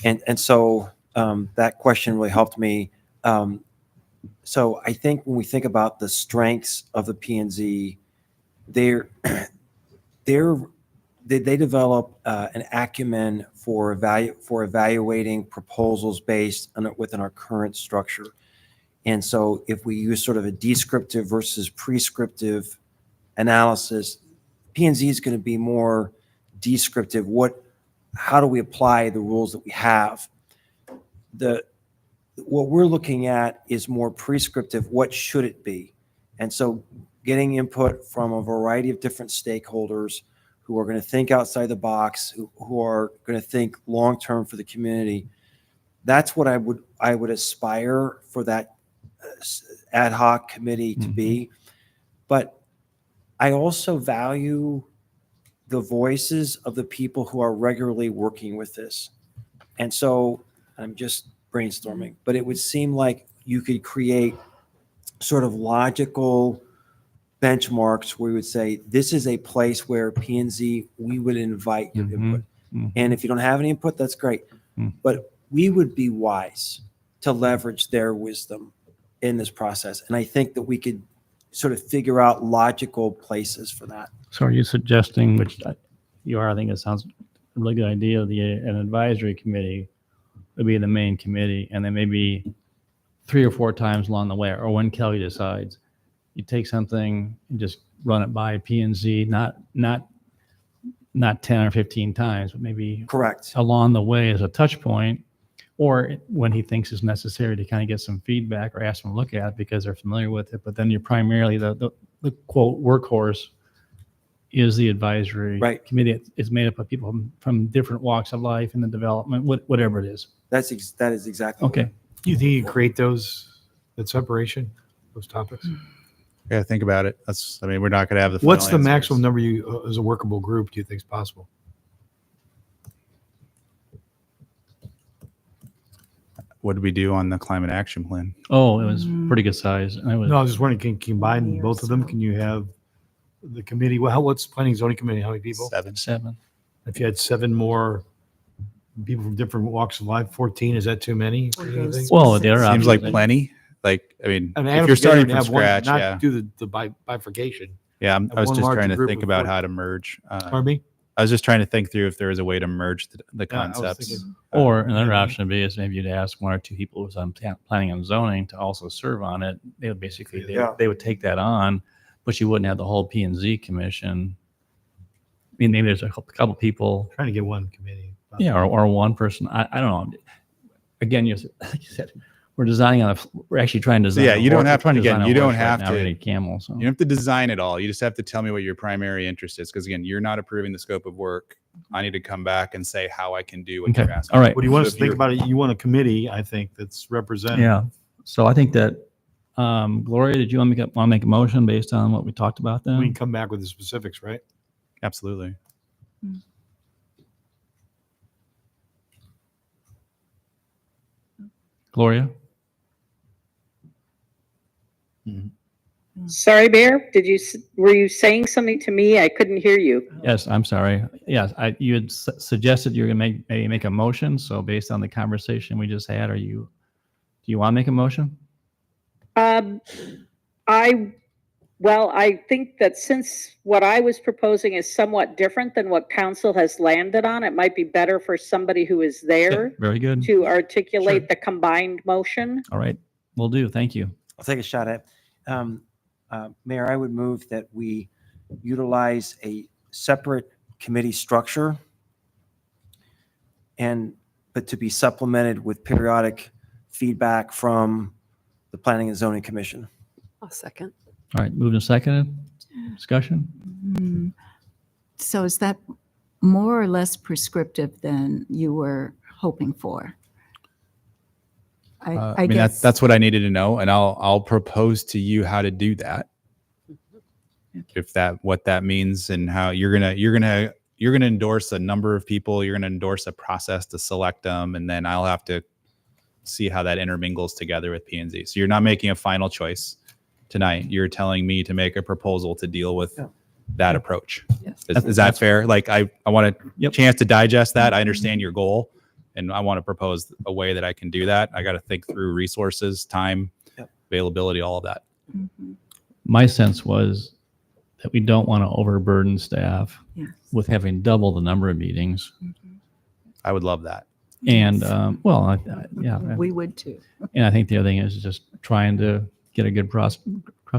And so that question really helped me. So I think when we think about the strengths of the P&Z, they develop an acumen for evaluating proposals based within our current structure. And so if we use sort of a descriptive versus prescriptive analysis, P&Z is going to be more descriptive. How do we apply the rules that we have? What we're looking at is more prescriptive. What should it be? And so getting input from a variety of different stakeholders who are going to think outside the box, who are going to think long-term for the community. That's what I would aspire for that ad hoc committee to be. But I also value the voices of the people who are regularly working with this. And so I'm just brainstorming, but it would seem like you could create sort of logical benchmarks where we would say, this is a place where P&Z, we would invite your input. And if you don't have any input, that's great. But we would be wise to leverage their wisdom in this process. And I think that we could sort of figure out logical places for that. So are you suggesting, which you are, I think it sounds a really good idea, an advisory committee would be the main committee, and then maybe 3 or 4 times along the way, or when Kelly decides, you take something and just run it by P&Z, not 10 or 15 times, but maybe Correct. along the way as a touch point, or when he thinks it's necessary to kind of get some feedback or ask them to look at it because they're familiar with it. But then you're primarily the quote workhorse is the advisory committee. It's made up of people from different walks of life in the development, whatever it is. That is exactly Okay. Do you think you create that separation, those topics? Yeah, think about it. We're not going to have the. What's the final maximum answers. number as a workable group do you think is possible? What did we do on the climate action plan? Oh, it was pretty good size. No, I was just wondering, can you combine both of them? Can you have the committee? Well, what's planning and zoning committee? How many people? 7. If you had 7 more people from different walks of life, 14, is that too many? What do you think? Well, the other Seems option like is- plenty. Like, I mean, And if you're starting from have one, scratch, not yeah. do the bifurcation. Yeah, I was one just larger trying to group think of about 40. how to merge. Pardon me? I was just trying to think through if there was a way to merge the Yeah, I was concepts. thinking- Or another option would be is maybe you'd ask 1 or 2 people who was on planning and zoning to also serve on it. They would basically, they would take that on, but you wouldn't have the whole P&Z commission. I mean, maybe there's a couple people, Trying to get one committee. yeah, or one person. I don't know. Again, like you said, we're designing on we're actually trying to design. Yeah, a you don't horse- have we're trying to- again, design a you don't horse right have now. to- We're gonna need a camel. So You don't have to design it all. You just have to tell me what your primary interest is. Because again, you're not approving the scope of work. I need to come back and say how I can do what okay, you're asking. all right. What do you want So us to if think you're- about it? You want a committee, I think, that's represented. Yeah. So I think that Gloria, did you want to make a motion based on what we talked about then? We can come back with the specifics, right? Absolutely. Gloria? Sorry, Bear, were you saying something to me? I couldn't hear you. Yes, I'm sorry. Yes, you had suggested you're gonna maybe make a motion. So based on the conversation we just had, do you want to make a motion? I think that since what I was proposing is somewhat different than what council has landed on, it might be better for somebody who is Okay, there very good. to articulate Sure. the combined motion. All right, will do. Thank you. I'll take a shot at. Mayor, I would move that we utilize a separate committee structure but to be supplemented with periodic feedback from the Planning and Zoning Commission. I'll second. All right, moved and seconded. Discussion? So is that more or less prescriptive than you were hoping for? I I mean, guess. that's what I needed to know, and I'll propose to you how to do that. If what that means and how you're gonna endorse a number of people, you're gonna endorse a process to select them, and then I'll have to see how that intermingles together with P&Z. So you're not making a final choice tonight. You're telling me to make a proposal to deal with that approach. Yes. Is that fair? Like I want a Yep. chance to digest that. I understand your goal, and I want to propose a way that I can do that. I got to think through resources, time, availability, all of that. Mhm. My sense was that we don't want to overburden staff Yes. with having double the number of meetings. I would love that. And, Yes. yeah. We would too. And I think the other thing is just trying to get a good cross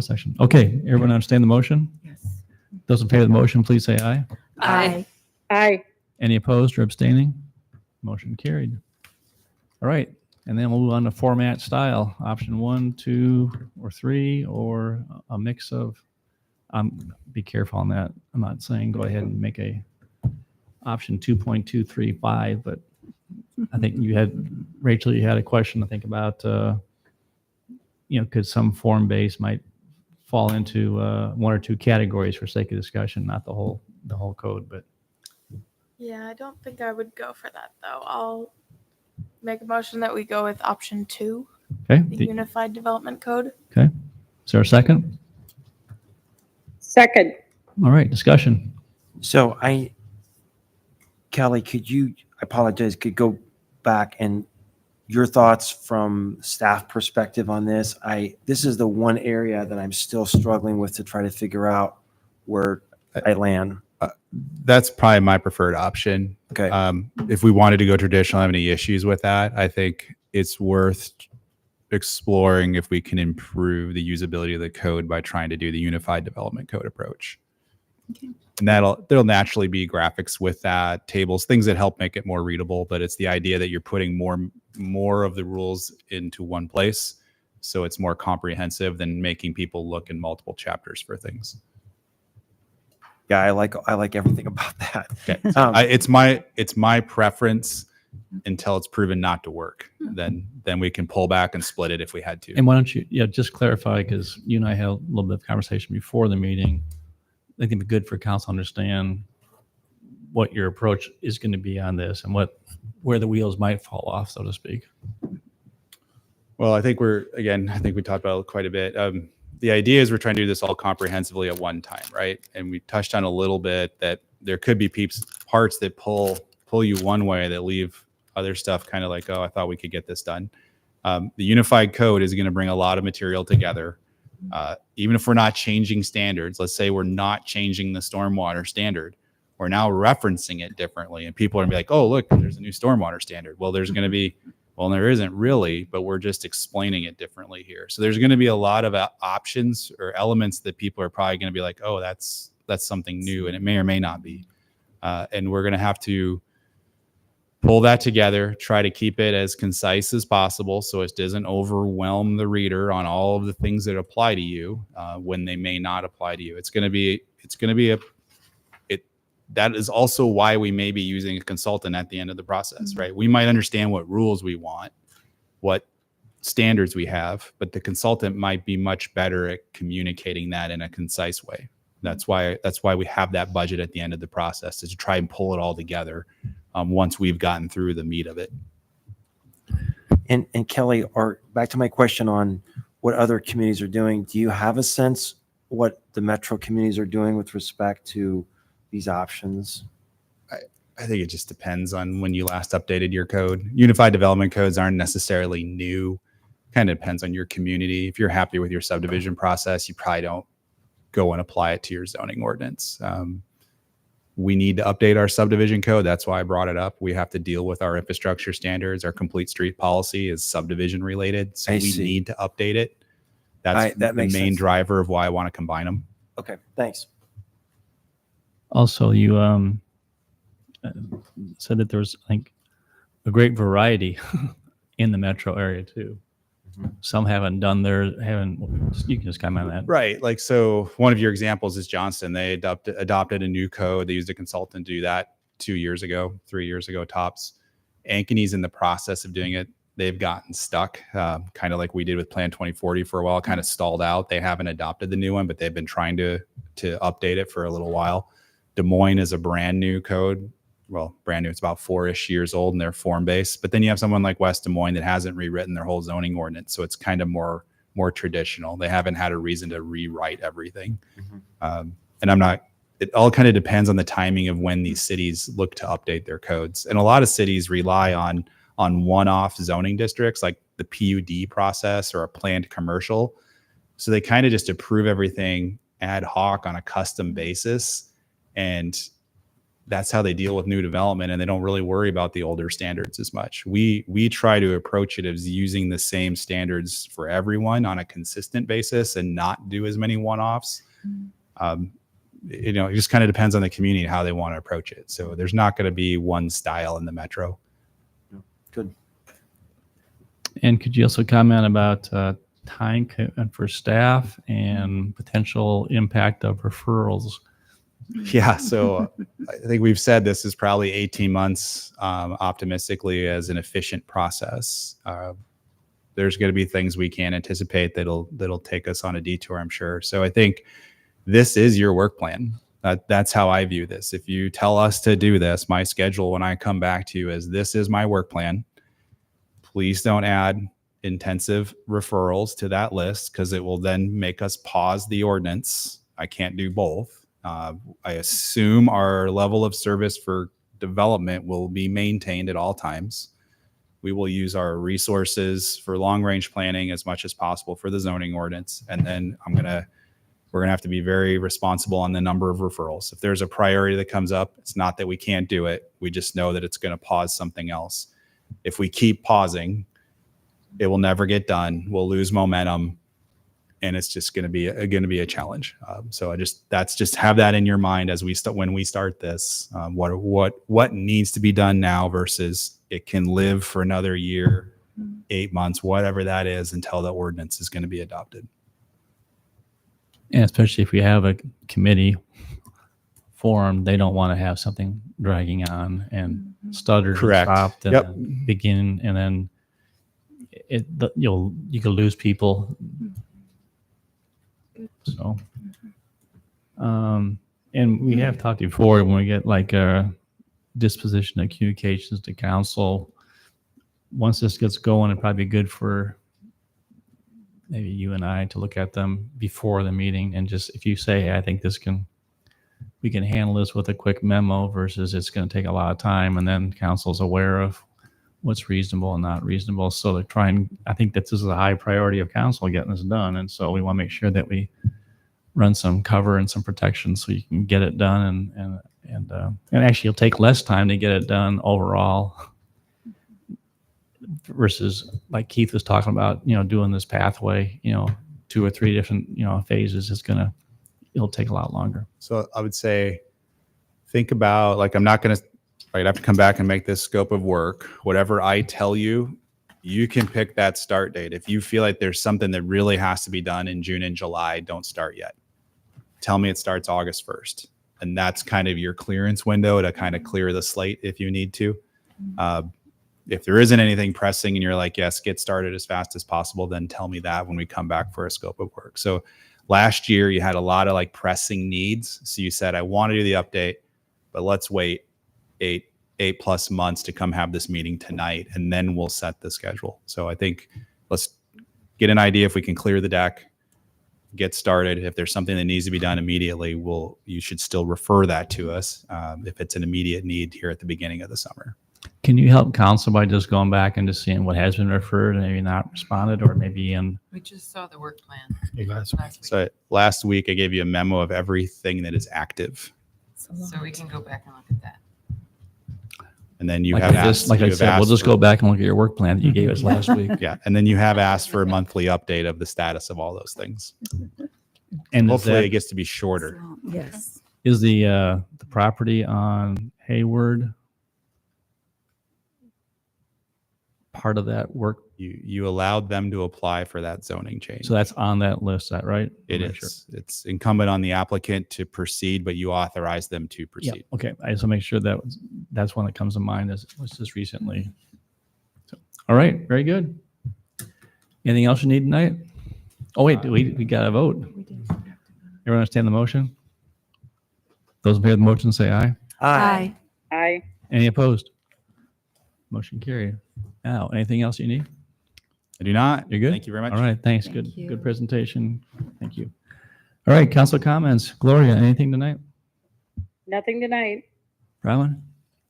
section. Okay, everyone understand the motion? Yes. Those in favor of the motion, please say aye. Aye. Aye. Any opposed or abstaining? Motion carried. All right, and then we'll move on to format style, option 1, 2, or 3, or a mix of, be careful on that. I'm not saying go ahead and make a option 2.235, but I think Rachel, you had a question, I think, about, could some form base might fall into one or two categories for sake of discussion, not the whole code, but Yeah, I don't think I would go for that though. I'll make a motion that we go with option 2, okay. the Unified Development Code. Is there a second? Second. All right, discussion. So Kelly, I apologize, could go back and your thoughts from staff perspective on this. This is the one area that I'm still struggling with to try to figure out where I land. That's probably my preferred option. Okay. If we wanted to go traditional, have any issues with that, I think it's worth exploring if we can improve the usability of the code by trying to do the unified development code approach. Okay. And there'll naturally be graphics with that, tables, things that help make it more readable, but it's the idea that you're putting more of the rules into one place, so it's more comprehensive than making people look in multiple chapters for things. Yeah, I like everything about that. Okay. It's my preference until it's proven not to work. Then we can pull back and split it if we had to. And why don't you, just clarify, because you and I had a little bit of conversation before the meeting. I think it'd be good for council to understand what your approach is going to be on this and where the wheels might fall off, so to speak. Well, I think we talked about it quite a bit. The idea is we're trying to do this all comprehensively at one time, right? And we touched on a little bit that there could be parts that pull you one way that leave other stuff kind of like, oh, I thought we could get this done. The unified code is going to bring a lot of material together. Even if we're not changing standards, let's say we're not changing the stormwater standard, we're now referencing it differently. And people are going to be like, oh, look, there's a new stormwater standard. Well, there isn't really, but we're just explaining it differently here. So there's going to be a lot of options or elements that people are probably going to be like, oh, that's something new. And it may or may not be. And we're going to have to pull that together, try to keep it as concise as possible so it doesn't overwhelm the reader on all of the things that apply to you when they may not apply to you. That is also why we may be using a consultant at the end of the process, right? We might understand what rules we want, what standards we have, but the consultant might be much better at communicating that in a concise way. That's why we have that budget at the end of the process, is to try and pull it all together once we've gotten through the meat of it. And Kelly, back to my question on what other communities are doing. Do you have a sense what the metro communities are doing with respect to these options? I think it just depends on when you last updated your code. Unified development codes aren't necessarily new. Kind of depends on your community. If you're happy with your subdivision process, you probably don't go and apply it to your zoning ordinance. We need to update our subdivision code. That's why I brought it up. We have to deal with our infrastructure standards. Our complete street policy is subdivision related. So we need to update it. That's the main driver of why I want to combine them. Okay, thanks. Also, you said that there was, I think, a great variety in the metro area too. Some haven't done you can just comment on that. Right. Like, so one of your examples is Johnston. They adopted a new code. They used a consultant to do that 3 years ago tops. Ankeny's in the process of doing it. They've gotten stuck, kind of like we did with Plan 2040 for a while, kind of stalled out. They haven't adopted the new one, but they've been trying to update it for a little while. Des Moines is a brand new code. Well, brand new. It's about 4-ish years old and they're form-based. But then you have someone like West Des Moines that hasn't rewritten their whole zoning ordinance. So it's kind of more traditional. They haven't had a reason to rewrite everything. And it all kind of depends on the timing of when these cities look to update their codes. And a lot of cities rely on one-off zoning districts like the PUD process or a planned commercial. So they kind of just approve everything ad hoc on a custom basis. And that's how they deal with new development, and they don't really worry about the older standards as much. We try to approach it as using the same standards for everyone on a consistent basis and not do as many one-offs. It just kind of depends on the community how they want to approach it. So there's not going to be one style in the metro. Good. And could you also comment about time commitment for staff and potential impact of referrals? Yeah, so I think we've said this is probably 18 months optimistically as an efficient process. There's going to be things we can't anticipate that'll take us on a detour, I'm sure. So I think this is your work plan. That's how I view this. If you tell us to do this, my schedule when I come back to you is this is my work plan. Please don't add intensive referrals to that list because it will then make us pause the ordinance. I can't do both. I assume our level of service for development will be maintained at all times. We will use our resources for long-range planning as much as possible for the zoning ordinance. And then we're going to have to be very responsible on the number of referrals. If there's a priority that comes up, it's not that we can't do it. We just know that it's going to pause something else. If we keep pausing, it will never get done. We'll lose momentum. And it's just going to be a challenge. So that's just have that in your mind as when we start this. What needs to be done now versus it can live for another year, 8 months, whatever that is, until the ordinance is going to be adopted. And especially if we have a committee formed, they don't want to have something dragging on and stuttered and stopped and then begin, and then you could lose people. So, and we have talked before when we get like a disposition of communications to council. Once this gets going, it'd probably be good for maybe you and I to look at them before the meeting and just if you say, hey, I think we can handle this with a quick memo versus it's going to take a lot of time, and then council's aware of what's reasonable and not reasonable. So I think that this is a high priority of council getting this done. And so we want to make sure that we run some cover and some protection so you can get it done. And actually it'll take less time to get it done overall versus like Keith was talking about, doing this pathway, 2 or 3 different, phases. It'll take a lot longer. So I would say, think about, like, I'm not going to I'd have to come back and make this scope of work. Whatever I tell you, you can pick that start date. If you feel like there's something that really has to be done in June and July, don't start yet. Tell me it starts August 1st. And that's kind of your clearance window to kind of clear the slate if you need to. If there isn't anything pressing and you're like, yes, get started as fast as possible, then tell me that when we come back for a scope of work. So last year you had a lot of like pressing needs. So you said, I want to do the update, but let's wait eight plus months to come have this meeting tonight, and then we'll set the schedule. So I think let's get an idea if we can clear the deck, get started. If there's something that needs to be done immediately, you should still refer that to us if it's an immediate need here at the beginning of the summer. Can you help council by just going back and just seeing what has been referred and maybe not responded, or maybe in? We just saw the work plan Last last week. So last week I gave you a memo of everything that is active, So we can go back and look at that. and then you Like have I asked. like I you have said, we'll asked just for- go back and look at your work plan that you gave us last week. Yeah, and then you have asked for a monthly update of the status of all those things. And Hopefully it gets to be shorter. Yes. is the property on Hayward part of that work? You allowed them to apply for that zoning change. So that's on that list, is that right? It Make sure. is. It's incumbent on the applicant to proceed, but you authorize them to Yeah, proceed. okay. I just want to make sure that's one that comes to mind as it was just recently. So, all right, very good. Anything else you need tonight? Oh, wait, we got to vote. Everyone understand the motion? Those in favor of the motion say aye. Aye. Aye. Any opposed? Motion carried. Now, anything else you need? I do not. You're good? Thank you very much. All right, thanks. Thank Good, you. good presentation. Thank you. All right, council comments. Gloria, anything tonight? Nothing tonight. Rylan?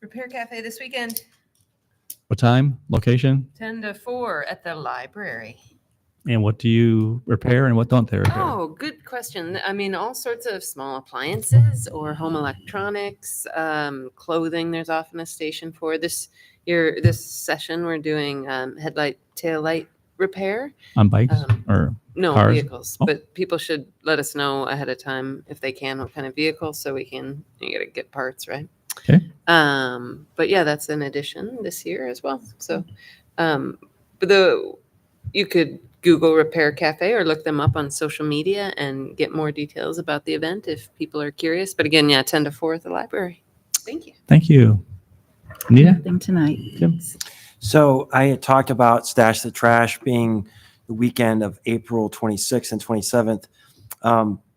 Repair Cafe this weekend, What time, location, 10 to 4 at the library. and what do you repair and what don't they repair? Oh, good question. I mean, all sorts of small appliances or home electronics, clothing. There's often a station for this year. This session, we're doing headlight, tail light repair. On bikes Um, or? No Cars? vehicles, Oh. but people should let us know ahead of time if they can, what kind of vehicle, so we can, you gotta get parts, right? Okay. But yeah, that's an addition this year as well. So, but you could Google Repair Cafe or look them up on social media and get more details about the event if people are curious. But again, yeah, 10 to 4 at the library. Thank you. Thank you. Anita? Nothing tonight. Tim? So I had talked about Stash the Trash being the weekend of April 26th and 27th.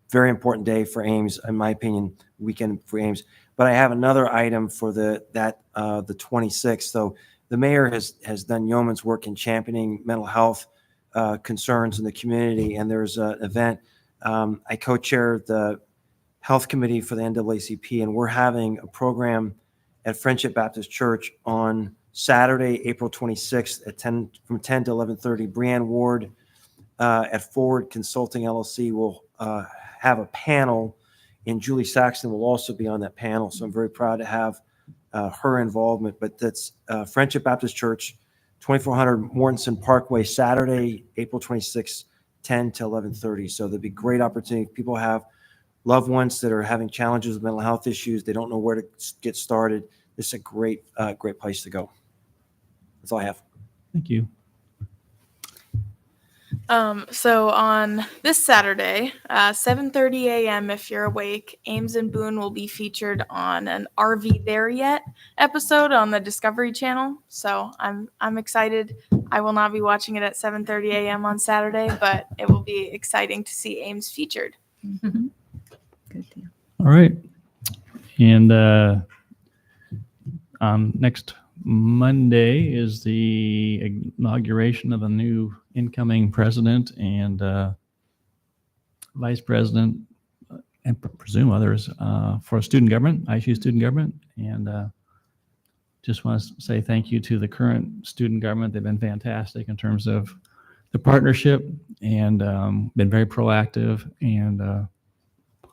Very important day for Ames, in my opinion, weekend for Ames. But I have another item for the 26th. So the mayor has done yeoman's work in championing mental health concerns in the community, and there's an event. I co-chair the health committee for the NAACP, and we're having a program at Friendship Baptist Church on Saturday, April 26th from 10 to 11:30. Brianne Ward at Forward Consulting LLC will have a panel, and Julie Saxton will also be on that panel. So I'm very proud to have her involvement. But that's Friendship Baptist Church, 2400 Mortensen Parkway, Saturday, April 26th, 10 to 11:30. So there'll be great opportunity. People have loved ones that are having challenges with mental health issues. They don't know where to get started. This is a great place to go. That's all I have. Thank you. So on this Saturday, 7:30 a.m. if you're awake, Ames and Boone will be featured on an Are We There Yet episode on the Discovery Channel. So I'm excited. I will not be watching it at 7:30 a.m. on Saturday, but it will be exciting to see Ames featured. Good deal. All right. And next Monday is the inauguration of a new incoming president and vice president, and presume others, for student government, ISU student government. And just want to say thank you to the current student government. They've been fantastic in terms of the partnership and been very proactive. And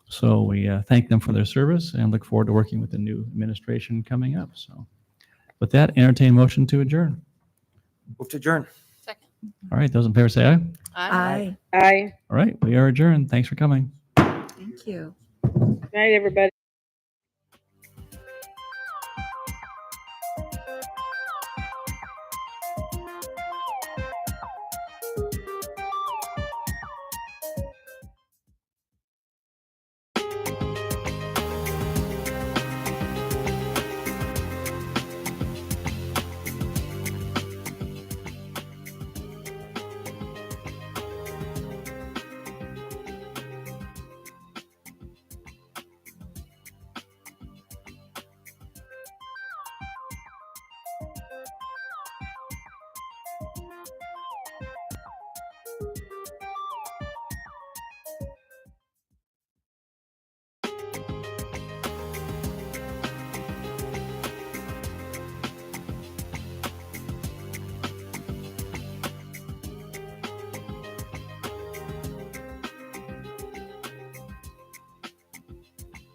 so we thank them for their service and look forward to working with the new administration coming up. So with that, entertain motion to adjourn. Move to adjourn. Second. All right, those in favor say aye. Aye. Aye. All right, we are adjourned. Thanks for coming. Thank you. Good night, everybody.